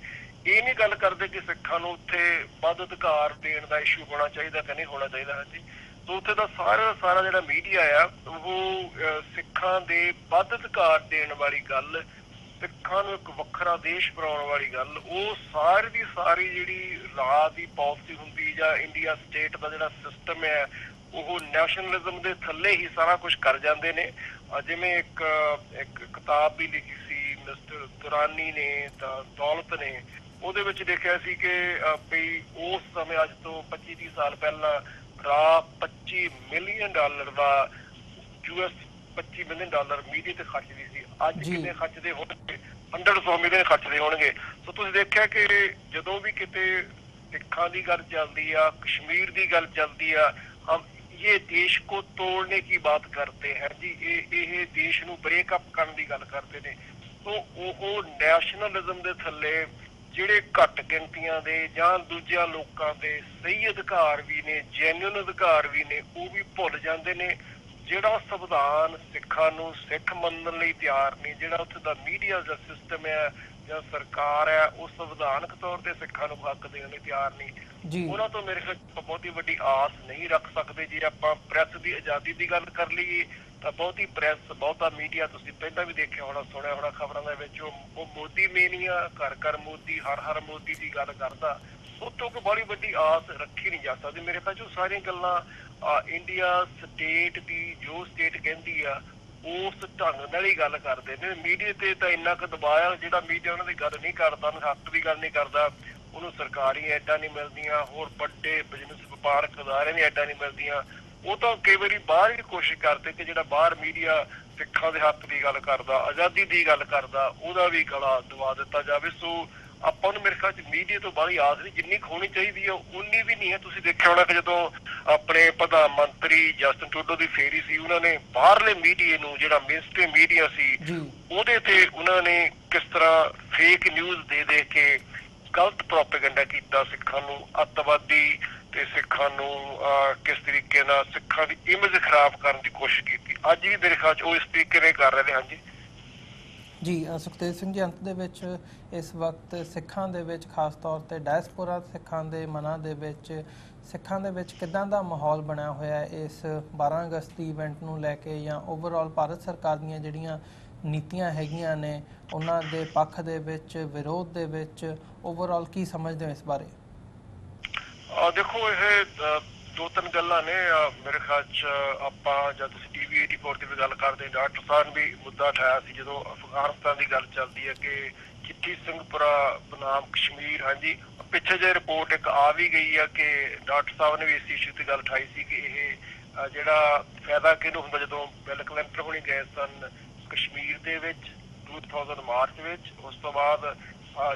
ਇਹ ਨਹੀਂ ਗੱਲ ਕਰਦੇ ਕਿ ਸਿੱਖਾਂ ਨੂੰ ਉੱਥੇ ਵੱਧ ਅਧਿਕਾਰ ਦੇਣ ਦਾ ਇਸ਼ੂ ਹੋਣਾ ਚਾਹੀਦਾ ਕਿ ਨਹੀਂ ਹੋਣਾ ਚਾਹੀਦਾ। ਹਾਂਜੀ, ਸੋ ਉੱਥੇ ਦਾ ਸਾਰਾ ਜਿਹੜਾ ਮੀਡੀਆ ਆ ਉਹ ਸਿੱਖਾਂ ਦੇ ਵੱਧ ਅਧਿਕਾਰ ਦੇਣ ਵਾਲੀ ਗੱਲ, ਸਿੱਖਾਂ ਨੂੰ ਇੱਕ ਵੱਖਰਾ ਦੇਸ਼ ਬਣਾਉਣ ਵਾਲੀ ਗੱਲ, ਉਹ ਸਾਰੀ ਦੀ ਸਾਰੀ ਜਿਹੜੀ ਰਾਜ ਦੀ ਪਾਲਿਸੀ ਹੁੰਦੀ ਜਾਂ ਇੰਡੀਆ ਸਟੇਟ ਦਾ ਜਿਹੜਾ ਸਿਸਟਮ ਹੈ ਉਹ ਨੈਸ਼ਨਲਿਜ਼ਮ ਦੇ ਥੱਲੇ ਹੀ ਸਾਰਾ ਕੁਝ ਕਰ ਜਾਂਦੇ ਨੇ। ਜਿਵੇਂ ਇੱਕ ਕਿਤਾਬ ਵੀ ਲਿਖੀ ਸੀ ਮਿਸਟਰ ਦੁਰਾਨੀ ਨੇ ਤਾਂ ਦੌਲਤ ਨੇ, ਉਹਦੇ ਵਿੱਚ ਲਿਖਿਆ ਸੀ ਕਿ ਵੀ ਉਸ ਸਮੇਂ ਅੱਜ ਤੋਂ 25-30 ਸਾਲ ਪਹਿਲਾਂ ਰਾਹ $25 ਮਿਲੀਅਨ ਦਾ US $25 ਮਿਲੀਅਨ ਮੀਡੀਆ ਤੇ ਖਰਚਦੀ ਸੀ। ਅੱਜ ਕਿੰਨੇ ਖਰਚਦੇ ਹੋਣਗੇ? 100 ਮਿਲੀਅਨ ਖਰਚਦੇ ਹੋਣਗੇ। ਸੋ ਤੁਸੀਂ ਦੇਖਿਆ ਕਿ ਜਦੋਂ ਵੀ ਕਿਤੇ ਸਿੱਖਾਂ ਦੀ ਗੱਲ ਚੱਲਦੀ ਆ, ਕਸ਼ਮੀਰ ਦੀ ਗੱਲ ਚੱਲਦੀ ਆ, ਇਹ ਦੇਸ਼ ਕੋ ਤੋੜਨੇ ਕੀ ਬਾਤ ਕਰਤੇ ਹੈ ਜੀ, ਇਹ ਦੇਸ਼ ਨੂੰ ਬ੍ਰੇਕਅਪ ਕਰਨ ਦੀ ਗੱਲ ਕਰਦੇ ਨੇ। ਸੋ ਉਹ ਨੈਸ਼ਨਲਿਜ਼ਮ ਦੇ ਥੱਲੇ ਜਿਹੜੇ ਘੱਟ ਗਿਣਤੀਆਂ ਦੇ ਜਾਂ ਦੂਜਿਆਂ ਲੋਕਾਂ ਦੇ ਸਹੀ ਅਧਿਕਾਰ ਵੀ ਨੇ, ਜੈਨੂਅਨ ਅਧਿਕਾਰ ਵੀ ਨੇ, ਉਹ ਵੀ ਭੁੱਲ ਜਾਂਦੇ ਨੇ। ਜਿਹੜਾ ਸੰਵਿਧਾਨ ਸਿੱਖਾਂ ਨੂੰ ਸਿੱਖ ਮੰਨਣ ਲਈ ਤਿਆਰ ਨਹੀਂ, ਜਿਹੜਾ ਉੱਥੇ ਦਾ ਮੀਡੀਆ ਦਾ ਸਿਸਟਮ ਹੈ ਜਾਂ ਸਰਕਾਰ ਹੈ, ਉਹ ਸੰਵਿਧਾਨਕ ਤੌਰ ਤੇ ਸਿੱਖਾਂ ਨੂੰ ਹੱਕ ਦੇਣ ਲਈ ਤਿਆਰ ਨਹੀਂ। ਉਹਨਾਂ ਤੋਂ ਮੇਰੇ ਖਿਆਲ ਬਹੁਤੀ ਵੱਡੀ ਆਸ ਨਹੀਂ ਰੱਖ ਸਕਦੇ। ਜੇ ਆਪਾਂ ਪ੍ਰੈਸ ਦੀ ਆਜ਼ਾਦੀ ਦੀ ਗੱਲ ਕਰ ਲਈਏ ਤਾਂ ਬਹੁਤੀ ਪ੍ਰੈਸ, ਬਹੁਤਾ ਮੀਡੀਆ ਤੁਸੀਂ ਪਹਿਲਾਂ ਵੀ ਦੇਖਿਆ ਹੋਣਾ, ਸੁਣਿਆ ਹੋਣਾ ਖਬਰਾਂ ਦੇ ਵਿੱਚ, ਉਹ ਮੋਦੀ ਮੇਨੀਆ, ਘਰ ਘਰ ਮੋਦੀ, ਹਰ ਮੋਦੀ ਦੀ ਗੱਲ ਕਰਦਾ। ਉੱਥੋਂ ਕੋਈ ਬੜੀ ਵੱਡੀ ਆਸ ਰੱਖੀ ਨਹੀਂ ਜਾ ਸਕਦੀ। ਮੇਰੇ ਖਿਆਲ 'ਚ ਸਾਰੀਆਂ ਗੱਲਾਂ ਇੰਡੀਆ ਸਟੇਟ ਦੀ ਜੋ ਸਟੇਟ ਕਹਿੰਦੀ ਆ ਉਸ ਢੰਗ ਨਾਲ ਹੀ ਗੱਲ ਕਰਦੇ ਨੇ। ਮੀਡੀਆ ਤੇ ਤਾਂ ਇੰਨਾ ਕੁ ਦਬਾਅ ਆ, ਜਿਹੜਾ ਮੀਡੀਆ ਉਹਨਾਂ ਦੀ ਗੱਲ ਨਹੀਂ ਕਰਦਾ, ਉਹਨਾਂ ਹੱਕ ਦੀ ਗੱਲ ਨਹੀਂ ਕਰਦਾ, ਉਹਨੂੰ ਸਰਕਾਰੀ ਐਡਾਂ ਨਹੀਂ ਮਿਲਦੀਆਂ, ਹੋਰ ਵੱਡੇ ਬਿਜ਼ਨਸ ਵਪਾਰਕ ਅਦਾਰਿਆਂ ਦੀਆਂ ਐਡਾਂ ਨਹੀਂ ਮਿਲਦੀਆਂ। ਉਹ ਤਾਂ ਕਈ ਵਾਰੀ ਬਾਹਰ ਹੀ ਕੋਸ਼ਿਸ਼ ਕਰਦੇ ਕਿ ਜਿਹੜਾ ਬਾਹਰ ਮੀਡੀਆ ਸਿੱਖਾਂ ਦੇ ਹੱਕ ਦੀ ਗੱਲ ਕਰਦਾ, ਆਜ਼ਾਦੀ ਦੀ ਗੱਲ ਕਰਦਾ, ਉਹਦਾ ਵੀ ਗਲਾ ਦਬਾ ਦਿੱਤਾ ਜਾਵੇ। ਸੋ ਆਪਾਂ ਨੂੰ ਮੇਰੇ ਖਿਆਲ 'ਚ ਮੀਡੀਆ ਤੋਂ ਬਾਹਲੀ ਆਸ ਨਹੀਂ, ਜਿੰਨੀ ਕੁ ਹੋਣੀ ਚਾਹੀਦੀ ਆ ਉਨੀ ਵੀ ਨਹੀਂ ਹੈ। ਤੁਸੀਂ ਦੇਖਿਆ ਹੋਣਾ ਕਿ ਜਦੋਂ ਆਪਣੇ ਪ੍ਰਧਾਨ ਮੰਤਰੀ ਜਸਟਿਨ ਟਰੂਡੋ ਦੀ ਫੇਰੀ ਸੀ, ਉਹਨਾਂ ਨੇ ਬਾਹਰਲੇ ਮੀਡੀਆ ਨੂੰ, ਜਿਹੜਾ ਮੇਨਸਟ੍ਰੀਮ ਮੀਡੀਆ ਸੀ, ਉਹਦੇ ਤੇ ਉਹਨਾਂ ਨੇ ਕਿਸ ਤਰ੍ਹਾਂ ਫੇਕ ਨਿਊਜ਼ ਦੇ ਕੇ ਗਲਤ ਪ੍ਰੋਪੇਗੈਂਡਾ ਕੀਤਾ, ਸਿੱਖਾਂ ਨੂੰ ਅੱਤਵਾਦੀ ਤੇ ਸਿੱਖਾਂ ਨੂੰ ਕਿਸ ਤਰੀਕੇ ਨਾਲ ਸਿੱਖਾਂ ਦੀ ਇਮੇਜ ਖਰਾਬ ਕਰਨ ਦੀ ਕੋਸ਼ਿਸ਼ ਕੀਤੀ। ਅੱਜ ਵੀ ਮੇਰੇ ਖਿਆਲ 'ਚ ਉਹ ਇਸ ਤਰੀਕੇ ਨਾਲ ਕਰ ਰਹੇ ਨੇ। ਹਾਂਜੀ ਜੀ ਸੁਖਤੇਜ ਸਿੰਘ ਜੀ, ਅੰਤ ਦੇ ਵਿੱਚ ਇਸ ਵਕਤ ਸਿੱਖਾਂ ਦੇ ਵਿੱਚ ਖਾਸ ਤੌਰ ਤੇ ਡਾਇਸਪੋਰਾ ਸਿੱਖਾਂ ਦੇ ਮਨਾਂ ਦੇ ਵਿੱਚ, ਸਿੱਖਾਂ ਦੇ ਵਿੱਚ ਕਿੱਦਾਂ ਦਾ ਮਾਹੌਲ ਬਣਿਆ ਹੋਇਆ ਹੈ ਇਸ 12 ਅਗਸਤ ਦੀ ਇਵੈਂਟ ਨੂੰ ਲੈ ਕੇ, ਜਾਂ ਓਵਰਆਲ ਭਾਰਤ ਸਰਕਾਰ ਦੀਆਂ ਜਿਹੜੀਆਂ ਨੀਤੀਆਂ ਹੈਗੀਆਂ ਨੇ ਉਹਨਾਂ ਦੇ ਪੱਖ ਦੇ ਵਿੱਚ, ਵਿਰੋਧ ਦੇ ਵਿੱਚ, ਓਵਰਆਲ ਕੀ ਸਮਝਦੇ ਹੋ ਇਸ ਬਾਰੇ? ਦੇਖੋ, ਇਹ ਦੋ ਤਿੰਨ ਗੱਲਾਂ ਨੇ ਮੇਰੇ ਖਿਆਲ 'ਚ। ਆਪਾਂ ਜਦ ਤੁਸੀਂ TV 84 ਦੀ ਵੀ ਗੱਲ ਕਰਦੇ, ਡਾਕਟਰ ਸਾਹਿਬ ਨੇ ਵੀ ਮੁੱਦਾ ਉਠਾਇਆ ਸੀ ਜਦੋਂ ਅਫਗਾਨਿਸਤਾਨ ਦੀ ਗੱਲ ਚੱਲਦੀ ਹੈ ਕਿ ਚਿੱਠੀ ਸਿੰਘਪੁਰਾ ਬਨਾਮ ਕਸ਼ਮੀਰ। ਹਾਂਜੀ, ਪਿੱਛੇ ਜਿਹੇ ਰਿਪੋਰਟ ਇੱਕ ਆ ਵੀ ਗਈ ਆ ਕਿ ਡਾਕਟਰ ਸਾਹਿਬ ਨੇ ਵੀ ਇਸ ਇਸ਼ੂ ਤੇ ਗੱਲ ਉਠਾਈ ਸੀ ਕਿ ਇਹ ਜਿਹੜਾ ਫਾਇਦਾ ਕਿਹਨੂੰ ਹੁੰਦਾ ਜਦੋਂ ਬਿਲ ਕਲਿੰਟਨ ਹੋਣੀ ਗਏ ਸਨ ਕਸ਼ਮੀਰ ਦੇ ਵਿੱਚ 2000 ਮਾਰਚ ਵਿੱਚ। ਉਸ ਤੋਂ ਬਾਅਦ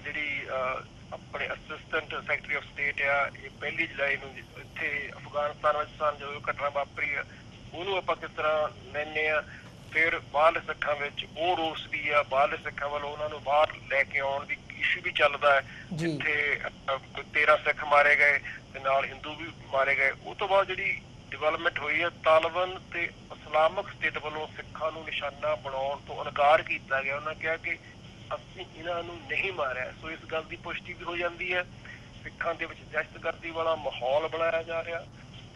ਜਿਹੜੀ ਆਪਣੇ ਅਸਿਸਟੈਂਟ ਸੈਕਟਰੀ ਆਫ ਸਟੇਟ ਆ, ਇਹ 1 ਜੁਲਾਈ ਨੂੰ ਇੱਥੇ ਅਫਗਾਨਿਸਤਾਨ ਵਿੱਚ ਸਨ ਜਦੋਂ ਘਟਨਾ ਵਾਪਰੀ ਆ, ਉਹਨੂੰ ਆਪਾਂ ਕਿਸ ਤਰ੍ਹਾਂ ਲੈਂਦੇ ਆ। ਫਿਰ ਬਾਹਰਲੇ ਸਿੱਖਾਂ ਵਿੱਚ ਉਹ ਰੋਸ ਵੀ ਆ, ਬਾਹਰਲੇ ਸਿੱਖਾਂ ਵੱਲੋਂ ਉਹਨਾਂ ਨੂੰ ਬਾਹਰ ਲੈ ਕੇ ਆਉਣ ਦੀ ਇਸ਼ੂ ਵੀ ਚੱਲਦਾ ਹੈ, ਜਿੱਥੇ 13 ਸਿੱਖ ਮਾਰੇ ਗਏ ਤੇ ਨਾਲ ਹਿੰਦੂ ਵੀ ਮਾਰੇ ਗਏ। ਉਹ ਤੋਂ ਬਾਅਦ ਜਿਹੜੀ ਡਿਵੈਲਪਮੈਂਟ ਹੋਈ ਹੈ, ਤਾਲਿਬਾਨ ਤੇ ਇਸਲਾਮਿਕ ਸਟੇਟ ਵੱਲੋਂ ਸਿੱਖਾਂ ਨੂੰ ਨਿਸ਼ਾਨਾ ਬਣਾਉਣ ਤੋਂ ਇਨਕਾਰ ਕੀਤਾ ਗਿਆ। ਉਹਨਾਂ ਕਿਹਾ ਕਿ ਅਸੀਂ ਇਹਨਾਂ ਨੂੰ ਨਹੀਂ ਮਾਰਿਆ। ਸੋ ਇਸ ਗੱਲ ਦੀ ਪੁਸ਼ਟੀ ਵੀ ਹੋ ਜਾਂਦੀ ਹੈ। ਸਿੱਖਾਂ ਦੇ ਵਿੱਚ ਦਹਿਸ਼ਤਗਰਦੀ ਵਾਲਾ ਮਾਹੌਲ ਬਣਾਇਆ ਜਾ ਰਿਹਾ।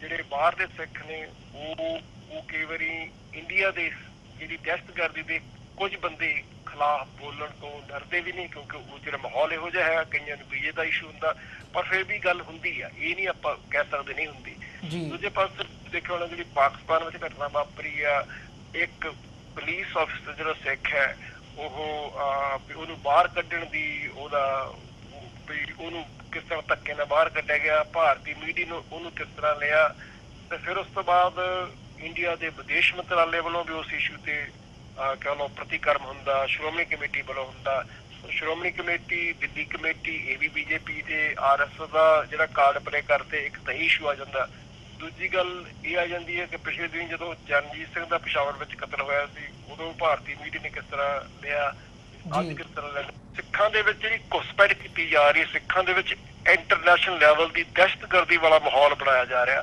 ਜਿਹੜੇ ਬਾਹਰ ਦੇ ਸਿੱਖ ਨੇ ਉਹ ਕਈ ਵਾਰੀ ਇੰਡੀਆ ਦੇ ਜਿਹੜੀ ਦਹਿਸ਼ਤਗਰਦੀ ਦੇ ਕੁਝ ਬੰਦੇ ਖਿਲਾਫ ਬੋਲਣ ਤੋਂ ਡਰਦੇ ਵੀ ਨਹੀਂ, ਕਿਉਂਕਿ ਉਹ ਜਿਹੜਾ ਮਾਹੌਲ ਇਹੋ ਜਿਹਾ ਹੈ। ਕਈਆਂ ਨੂੰ ਵੀਜ਼ੇ ਦਾ ਇਸ਼ੂ ਹੁੰਦਾ, ਪਰ ਫਿਰ ਵੀ ਗੱਲ ਹੁੰਦੀ ਆ, ਇਹ ਨਹੀਂ ਆਪਾਂ ਕਹਿ ਸਕਦੇ ਨਹੀਂ ਹੁੰਦੀ। ਦੂਜੇ ਪਾਸੇ ਦੇਖਿਆ ਹੋਣਾ ਜਿਹੜੀ ਪਾਕਿਸਤਾਨ ਵਿੱਚ ਘਟਨਾ ਵਾਪਰੀ ਆ, ਇੱਕ ਪੁਲਿਸ ਆਫਿਸਰ ਜਿਹੜਾ ਸਿੱਖ ਹੈ ਉਹਨੂੰ ਬਾਹਰ ਕੱਢਣ ਦੀ ਉਹਨੂੰ ਕਿਸ ਤਰ੍ਹਾਂ ਧੱਕੇ ਨਾਲ ਬਾਹਰ ਕੱਢਿਆ ਗਿਆ, ਭਾਰਤੀ ਮੀਡੀਆ ਨੂੰ ਉਹਨੂੰ ਕਿਸ ਤਰ੍ਹਾਂ ਲਿਆ। ਤੇ ਫਿਰ ਉਸ ਤੋਂ ਬਾਅਦ ਇੰਡੀਆ ਦੇ ਵਿਦੇਸ਼ ਮੰਤਰਾਲੇ ਵੱਲੋਂ ਵੀ ਉਸ ਇਸ਼ੂ ਤੇ ਕਹਿ ਲਓ ਪ੍ਰਤੀਕਰਮ ਹੁੰਦਾ, ਸ਼੍ਰੋਮਣੀ ਕਮੇਟੀ ਵੱਲੋਂ ਹੁੰਦਾ। ਸ਼੍ਰੋਮਣੀ ਕਮੇਟੀ, ਦਿੱਲੀ ਕਮੇਟੀ, ਇਹ ਵੀ BJP ਤੇ RSS ਦਾ ਜਿਹੜਾ ਕਾਰਡ ਪਲੇ ਕਰਦੇ, ਇੱਕ ਤਾਂ ਇਸ਼ੂ ਆ ਜਾਂਦਾ। ਦੂਜੀ ਗੱਲ ਇਹ ਆ ਜਾਂਦੀ ਹੈ ਕਿ ਪਿਛਲੇ ਦਿਨ ਜਦੋਂ ਚਰਨਜੀਤ ਸਿੰਘ ਦਾ ਪਿਸ਼ਾਵਰ ਵਿੱਚ ਕਤਲ ਹੋਇਆ ਸੀ, ਉਦੋਂ ਭਾਰਤੀ ਮੀਡੀਆ ਨੇ ਕਿਸ ਤਰ੍ਹਾਂ ਲਿਆ, ਅੱਜ ਕਿਸ ਤਰ੍ਹਾਂ ਲਿਆ। ਸਿੱਖਾਂ ਦੇ ਵਿੱਚ ਜਿਹੜੀ ਘੁਸਪੈਠ ਕੀਤੀ ਜਾ ਰਹੀ, ਸਿੱਖਾਂ ਦੇ ਵਿੱਚ ਇੰਟਰਨੈਸ਼ਨਲ ਲੈਵਲ ਦੀ ਦਹਿਸ਼ਤਗਰਦੀ ਵਾਲਾ ਮਾਹੌਲ ਬਣਾਇਆ ਜਾ ਰਿਹਾ।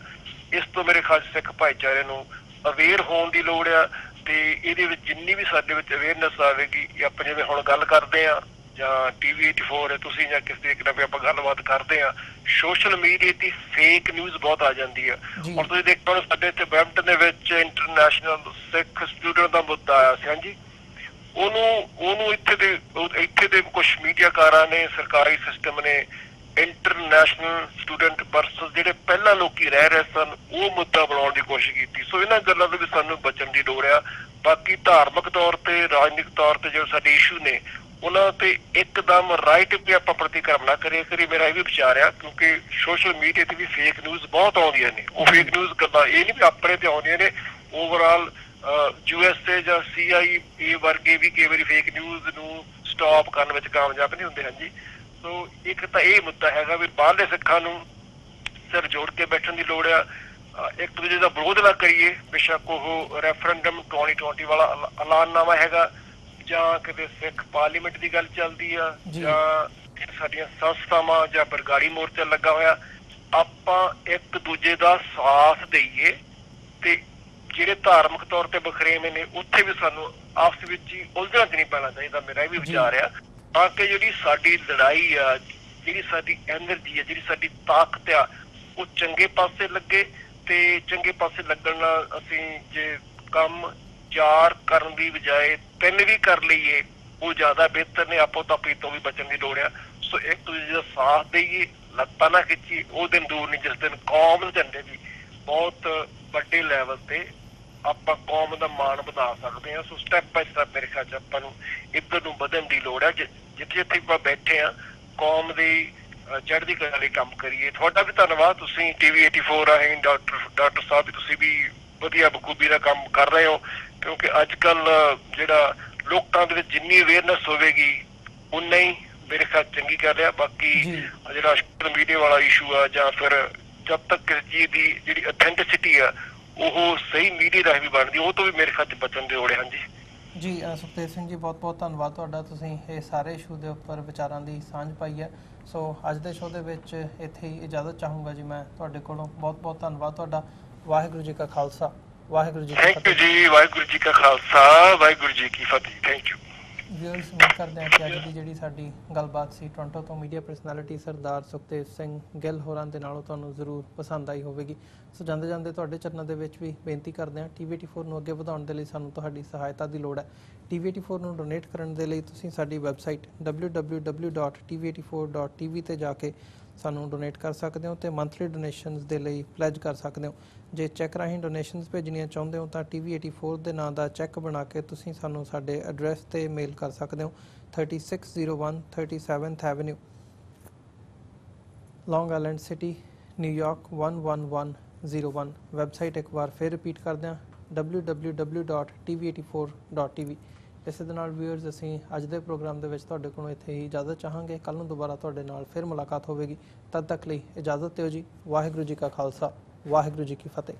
ਇਸ ਤੋਂ ਮੇਰੇ ਖਾਸ ਸਿੱਖ ਭਾਈਚਾਰੇ ਨੂੰ ਅਵੇਅਰ ਹੋਣ ਦੀ ਲੋੜ ਆ। ਤੇ ਇਹਦੇ ਵਿੱਚ ਜਿੰਨੀ ਵੀ ਸਾਡੇ ਵਿੱਚ ਅਵੇਅਰਨੈਸ ਆਵੇਗੀ, ਆਪਾਂ ਜਿਵੇਂ ਹੁਣ ਗੱਲ ਕਰਦੇ ਆ, ਜਾਂ TV 84 ਹੈ, ਤੁਸੀਂ ਜਾਂ ਕਿਸੇ ਤਰੀਕੇ ਨਾਲ ਵੀ ਆਪਾਂ ਗੱਲਬਾਤ ਕਰਦੇ ਆ, ਸੋਸ਼ਲ ਮੀਡੀਆ ਤੇ ਫੇਕ ਨਿਊਜ਼ ਬਹੁਤ ਆ ਜਾਂਦੀ ਆ। ਹੁਣ ਤੁਸੀਂ ਦੇਖੋ ਸਾਡੇ ਇੱਥੇ ਬਰੈਂਪਟਨ ਦੇ ਵਿੱਚ ਇੰਟਰਨੈਸ਼ਨਲ ਸਿੱਖ ਸਟੂਡੈਂਟ ਦਾ ਮੁੱਦਾ ਆਇਆ ਸੀ। ਹਾਂਜੀ, ਉਹਨੂੰ ਇੱਥੇ ਦੇ ਕੁਝ ਮੀਡੀਆਕਾਰਾਂ ਨੇ, ਸਰਕਾਰੀ ਸਿਸਟਮ ਨੇ ਇੰਟਰਨੈਸ਼ਨਲ ਸਟੂਡੈਂਟ ਵਰਸਸ ਜਿਹੜੇ ਪਹਿਲਾਂ ਲੋਕੀ ਰਹਿ ਰਹੇ ਸਨ ਉਹ ਮੁੱਦਾ ਬਣਾਉਣ ਦੀ ਕੋਸ਼ਿਸ਼ ਕੀਤੀ। ਸੋ ਇਹਨਾਂ ਗੱਲਾਂ ਤੋਂ ਵੀ ਸਾਨੂੰ ਬਚਣ ਦੀ ਲੋੜ ਆ। ਬਾਕੀ ਧਾਰਮਿਕ ਤੌਰ ਤੇ, ਰਾਜਨੀਤਿਕ ਤੌਰ ਤੇ ਜਿਹੜੇ ਸਾਡੇ ਇਸ਼ੂ ਨੇ ਉਹਨਾਂ ਤੇ ਇੱਕਦਮ ਰਾਈਟ ਵੀ ਆਪਾਂ ਪ੍ਰਤੀਕਰਮ ਨਾ ਕਰੀਏ। ਮੇਰਾ ਇਹ ਵੀ ਵਿਚਾਰ ਆ, ਕਿਉਂਕਿ ਸੋਸ਼ਲ ਮੀਡੀਆ ਤੇ ਵੀ ਫੇਕ ਨਿਊਜ਼ ਬਹੁਤ ਆਉਂਦੀਆਂ ਨੇ। ਉਹ ਫੇਕ ਨਿਊਜ਼ ਗੱਲਾਂ ਇਹ ਨਹੀਂ ਵੀ ਆਪਣੇ ਤੇ ਆਉਂਦੀਆਂ ਨੇ, ਓਵਰਆਲ USA ਜਾਂ CIA ਵਰਗੇ ਵੀ ਕਈ ਵਾਰੀ ਫੇਕ ਨਿਊਜ਼ ਨੂੰ ਸਟਾਪ ਕਰਨ ਵਿੱਚ ਕਾਮਯਾਬ ਨਹੀਂ ਹੁੰਦੇ ਹਨ ਜੀ। ਸੋ ਇੱਕ ਤਾਂ ਇਹ ਮੁੱਦਾ ਹੈਗਾ ਵੀ ਬਾਹਰਲੇ ਸਿੱਖਾਂ ਨੂੰ ਸਿਰ ਜੋੜ ਕੇ ਬੈਠਣ ਦੀ ਲੋੜ ਆ, ਇੱਕ ਦੂਜੇ ਦਾ ਵਿਰੋਧ ਨਾ ਕਰੀਏ। ਬੇਸ਼ੱਕ ਉਹ ਰੈਫਰੈਂਡਮ 2020 ਵਾਲਾ ਐਲਾਨਨਾਮਾ ਹੈਗਾ ਜਾਂ ਕਿਤੇ ਸਿੱਖ ਪਾਰਲੀਮੈਂਟ ਦੀ ਗੱਲ ਚੱਲਦੀ ਆ ਜਾਂ ਸਾਡੀਆਂ ਸੰਸਥਾਵਾਂ ਜਾਂ ਬਰਗਾੜੀ ਮੋਰਚਾ ਲੱਗਾ ਹੋਇਆ, ਆਪਾਂ ਇੱਕ ਦੂਜੇ ਦਾ ਸਾਥ ਦੇਈਏ ਤੇ ਜਿਹੜੇ ਧਾਰਮਿਕ ਤੌਰ ਤੇ ਬਖਰੇਵੇਂ ਨੇ ਉੱਥੇ ਵੀ ਸਾਨੂੰ ਆਪਸ ਵਿੱਚ ਹੀ ਉਲਝਣ 'ਚ ਨਹੀਂ ਪੈਣਾ ਚਾਹੀਦਾ। ਮੇਰਾ ਇਹ ਵੀ ਵਿਚਾਰ ਆ, ਤਾਂ ਕਿ ਜਿਹੜੀ ਸਾਡੀ ਲੜਾਈ ਆ, ਜਿਹੜੀ ਸਾਡੀ ਐਨਰਜੀ ਆ, ਜਿਹੜੀ ਸਾਡੀ ਤਾਕਤ ਆ, ਉਹ ਚੰਗੇ ਪਾਸੇ ਲੱਗੇ। ਤੇ ਚੰਗੇ ਪਾਸੇ ਲੱਗਣ ਨਾਲ ਅਸੀਂ ਜੇ ਕੰਮ 4 ਕਰਨ ਦੀ ਬਜਾਏ 3 ਵੀ ਕਰ ਲਈਏ ਉਹ ਜ਼ਿਆਦਾ ਬਿਹਤਰ ਨੇ। ਆਪੋ ਤਾਪੀ ਤੋਂ ਵੀ ਬਚਣ ਦੀ ਲੋੜ ਆ। ਸੋ ਇੱਕ ਦੂਜੇ ਦਾ ਸਾਥ ਦੇਈਏ, ਲੱਤਾਂ ਨਾ ਖਿੱਚੀਏ। ਉਹ ਦਿਨ ਦੂਰ ਨਹੀਂ ਜਿਸ ਦਿਨ ਕੌਮ ਦੇ ਝੰਡੇ ਦੀ ਬਹੁਤ ਵੱਡੇ ਲੈਵਲ ਤੇ ਆਪਾਂ ਕੌਮ ਦਾ ਮਾਣ ਵਧਾ ਸਕਦੇ ਹਾਂ। ਸੋ ਸਟੈਪ ਬਾਈ ਸਟੈਪ ਮੇਰੇ ਖਿਆਲ 'ਚ ਆਪਾਂ ਨੂੰ ਇੱਧਰ ਨੂੰ ਵਧਣ ਦੀ ਲੋੜ ਹੈ। ਜਿੱਥੇ ਜਿੱਥੇ ਆਪਾਂ ਬੈਠੇ ਹਾਂ ਕੌਮ ਦੀ ਚੜ੍ਹਦੀ ਕਲਾ ਲਈ ਕੰਮ ਕਰੀਏ। ਤੁਹਾਡਾ ਵੀ ਧੰਨਵਾਦ, ਤੁਸੀਂ TV 84 ਰਾਹੀਂ ਡਾਕਟਰ ਸਾਹਿਬ ਵੀ ਤੁਸੀਂ ਵੀ ਵਧੀਆ ਬਖੂਬੀ ਦਾ ਕੰਮ ਕਰ ਰਹੇ ਹੋ, ਕਿਉਂਕਿ ਅੱਜ ਕੱਲ ਜਿਹੜਾ ਲੋਕਾਂ ਦੇ ਵਿੱਚ ਜਿੰਨੀ ਅਵੇਅਰਨੈਸ ਹੋਵੇਗੀ ਉਨਾ ਹੀ ਮੇਰੇ ਖਿਆਲ ਚੰਗੀ ਕਰ ਰਿਹਾ। ਬਾਕੀ ਜਿਹੜਾ ਸੋਸ਼ਲ ਮੀਡੀਆ ਵਾਲਾ ਇਸ਼ੂ ਆ ਜਾਂ ਫਿਰ ਜਦ ਤੱਕ ਕਿਸੇ ਚੀਜ਼ ਦੀ ਜਿਹੜੀ ਅਥੈਂਟਿਸਿਟੀ ਆ ਉਹ ਸਹੀ ਮੀਡੀਆ ਰਾਹੀਂ ਵੀ ਬਣਦੀ, ਉਹ ਤੋਂ ਵੀ ਮੇਰੇ ਖਿਆਲ 'ਚ ਬਚਣ ਦੀ ਲੋੜ ਹੈ। ਹਾਂਜੀ ਜੀ ਸੁਖਤੇਜ ਸਿੰਘ ਜੀ, ਬਹੁਤ ਬਹੁਤ ਧੰਨਵਾਦ ਤੁਹਾਡਾ। ਤੁਸੀਂ ਇਹ ਸਾਰੇ ਇਸ਼ੂ ਦੇ ਉੱਪਰ ਵਿਚਾਰਾਂ ਦੀ ਸਾਂਝ ਪਾਈ ਹੈ। ਸੋ ਅੱਜ ਦੇ ਸ਼ੋਅ ਦੇ ਵਿੱਚ ਇੱਥੇ ਹੀ ਇਜਾਜ਼ਤ ਚਾਹੂੰਗਾ ਜੀ ਮੈਂ ਤੁਹਾਡੇ ਕੋਲੋਂ। ਬਹੁਤ ਬਹੁਤ ਧੰਨਵਾਦ ਤੁਹਾਡਾ। ਵਾਹਿਗੁਰੂ ਜੀ ਕਾ ਖਾਲਸਾ, ਵਾਹਿਗੁਰੂ ਜੀ ਕੀ ਫਤਿਹ। ਥੈਂਕ ਯੂ ਜੀ। ਵਾਹਿਗੁਰੂ ਜੀ ਕਾ ਖਾਲਸਾ, ਵਾਹਿਗੁਰੂ ਜੀ ਕੀ ਫਤਿਹ। Thank you. ਵਿਊਅਰਸ, ਉਮੀਦ ਕਰਦੇ ਹਾਂ ਕਿ ਅੱਜ ਦੀ ਜਿਹੜੀ ਸਾਡੀ ਗੱਲਬਾਤ ਸੀ ਟੋਰਾਂਟੋ ਤੋਂ ਮੀਡੀਆ ਪਰਸਨੈਲਿਟੀ ਸਰਦਾਰ ਸੁਖਤੇਜ ਸਿੰਘ ਗਿੱਲ ਹੋਰਾਂ ਦੇ ਨਾਲੋਂ ਤੁਹਾਨੂੰ ਜ਼ਰੂਰ ਪਸੰਦ ਆਈ ਹੋਵੇਗੀ। ਸੋ ਜਾਂਦੇ ਜਾਂਦੇ ਤੁਹਾਡੇ ਚਰਨਾਂ ਦੇ ਵਿੱਚ ਵੀ ਬੇਨਤੀ ਕਰਦੇ ਹਾਂ, TV 84 ਨੂੰ ਅੱਗੇ ਵਧਾਉਣ ਦੇ ਲਈ ਸਾਨੂੰ ਤੁਹਾਡੀ ਸਹਾਇਤਾ ਦੀ ਲੋੜ ਹੈ। TV 84 ਨੂੰ ਡੋਨੇਟ ਕਰਨ ਦੇ ਲਈ ਤੁਸੀਂ ਸਾਡੀ ਵੈਬਸਾਈਟ www.tv84.tv ਤੇ ਜਾ ਕੇ ਸਾਨੂੰ ਡੋਨੇਟ ਕਰ ਸਕਦੇ ਹੋ ਤੇ ਮੰਥਲੀ ਡੋਨੇਸ਼ਨਸ ਦੇ ਲਈ ਪਲੈਜ ਕਰ ਸਕਦੇ ਹੋ। ਜੇ ਚੈੱਕ ਰਾਹੀਂ ਡੋਨੇਸ਼ਨਸ ਭੇਜਣੀਆਂ ਚਾਹੁੰਦੇ ਹੋ ਤਾਂ TV 84 ਦੇ ਨਾਂ ਦਾ ਚੈੱਕ ਬਣਾ ਕੇ ਤੁਸੀਂ ਸਾਨੂੰ ਸਾਡੇ ਐਡਰੈਸ 'ਤੇ ਮੇਲ ਕਰ ਸਕਦੇ ਹੋ। 3601 37th ਐਵਨਿਊ, ਲੌਂਗ ਆਈਲੈਂਡ ਸਿਟੀ, ਨਿਊਯਾਰਕ 11101। ਵੈਬਸਾਈਟ ਇੱਕ ਵਾਰ ਫਿਰ ਰਿਪੀਟ ਕਰਦੇ ਹਾਂ, www.tv84.tv। ਇਸੇ ਦੇ ਨਾਲ ਵਿਊਅਰਸ, ਅਸੀਂ ਅੱਜ ਦੇ ਪ੍ਰੋਗਰਾਮ ਦੇ ਵਿੱਚ ਤੁਹਾਡੇ ਕੋਲੋਂ ਇੱਥੇ ਹੀ ਇਜਾਜ਼ਤ ਚਾਹਾਂਗੇ। ਕੱਲ੍ਹ ਨੂੰ ਦੁਬਾਰਾ ਤੁਹਾਡੇ ਨਾਲ ਫਿਰ ਮੁਲਾਕਾਤ ਹੋਵੇਗੀ। ਤਦ ਤੱਕ ਲਈ ਇਜਾਜ਼ਤ ਦਿਓ ਜੀ। ਵਾਹਿਗੁਰੂ ਜੀ ਕਾ ਖਾਲਸਾ, ਵਾਹਿਗੁਰੂ ਜੀ ਕੀ ਫਤਿਹ।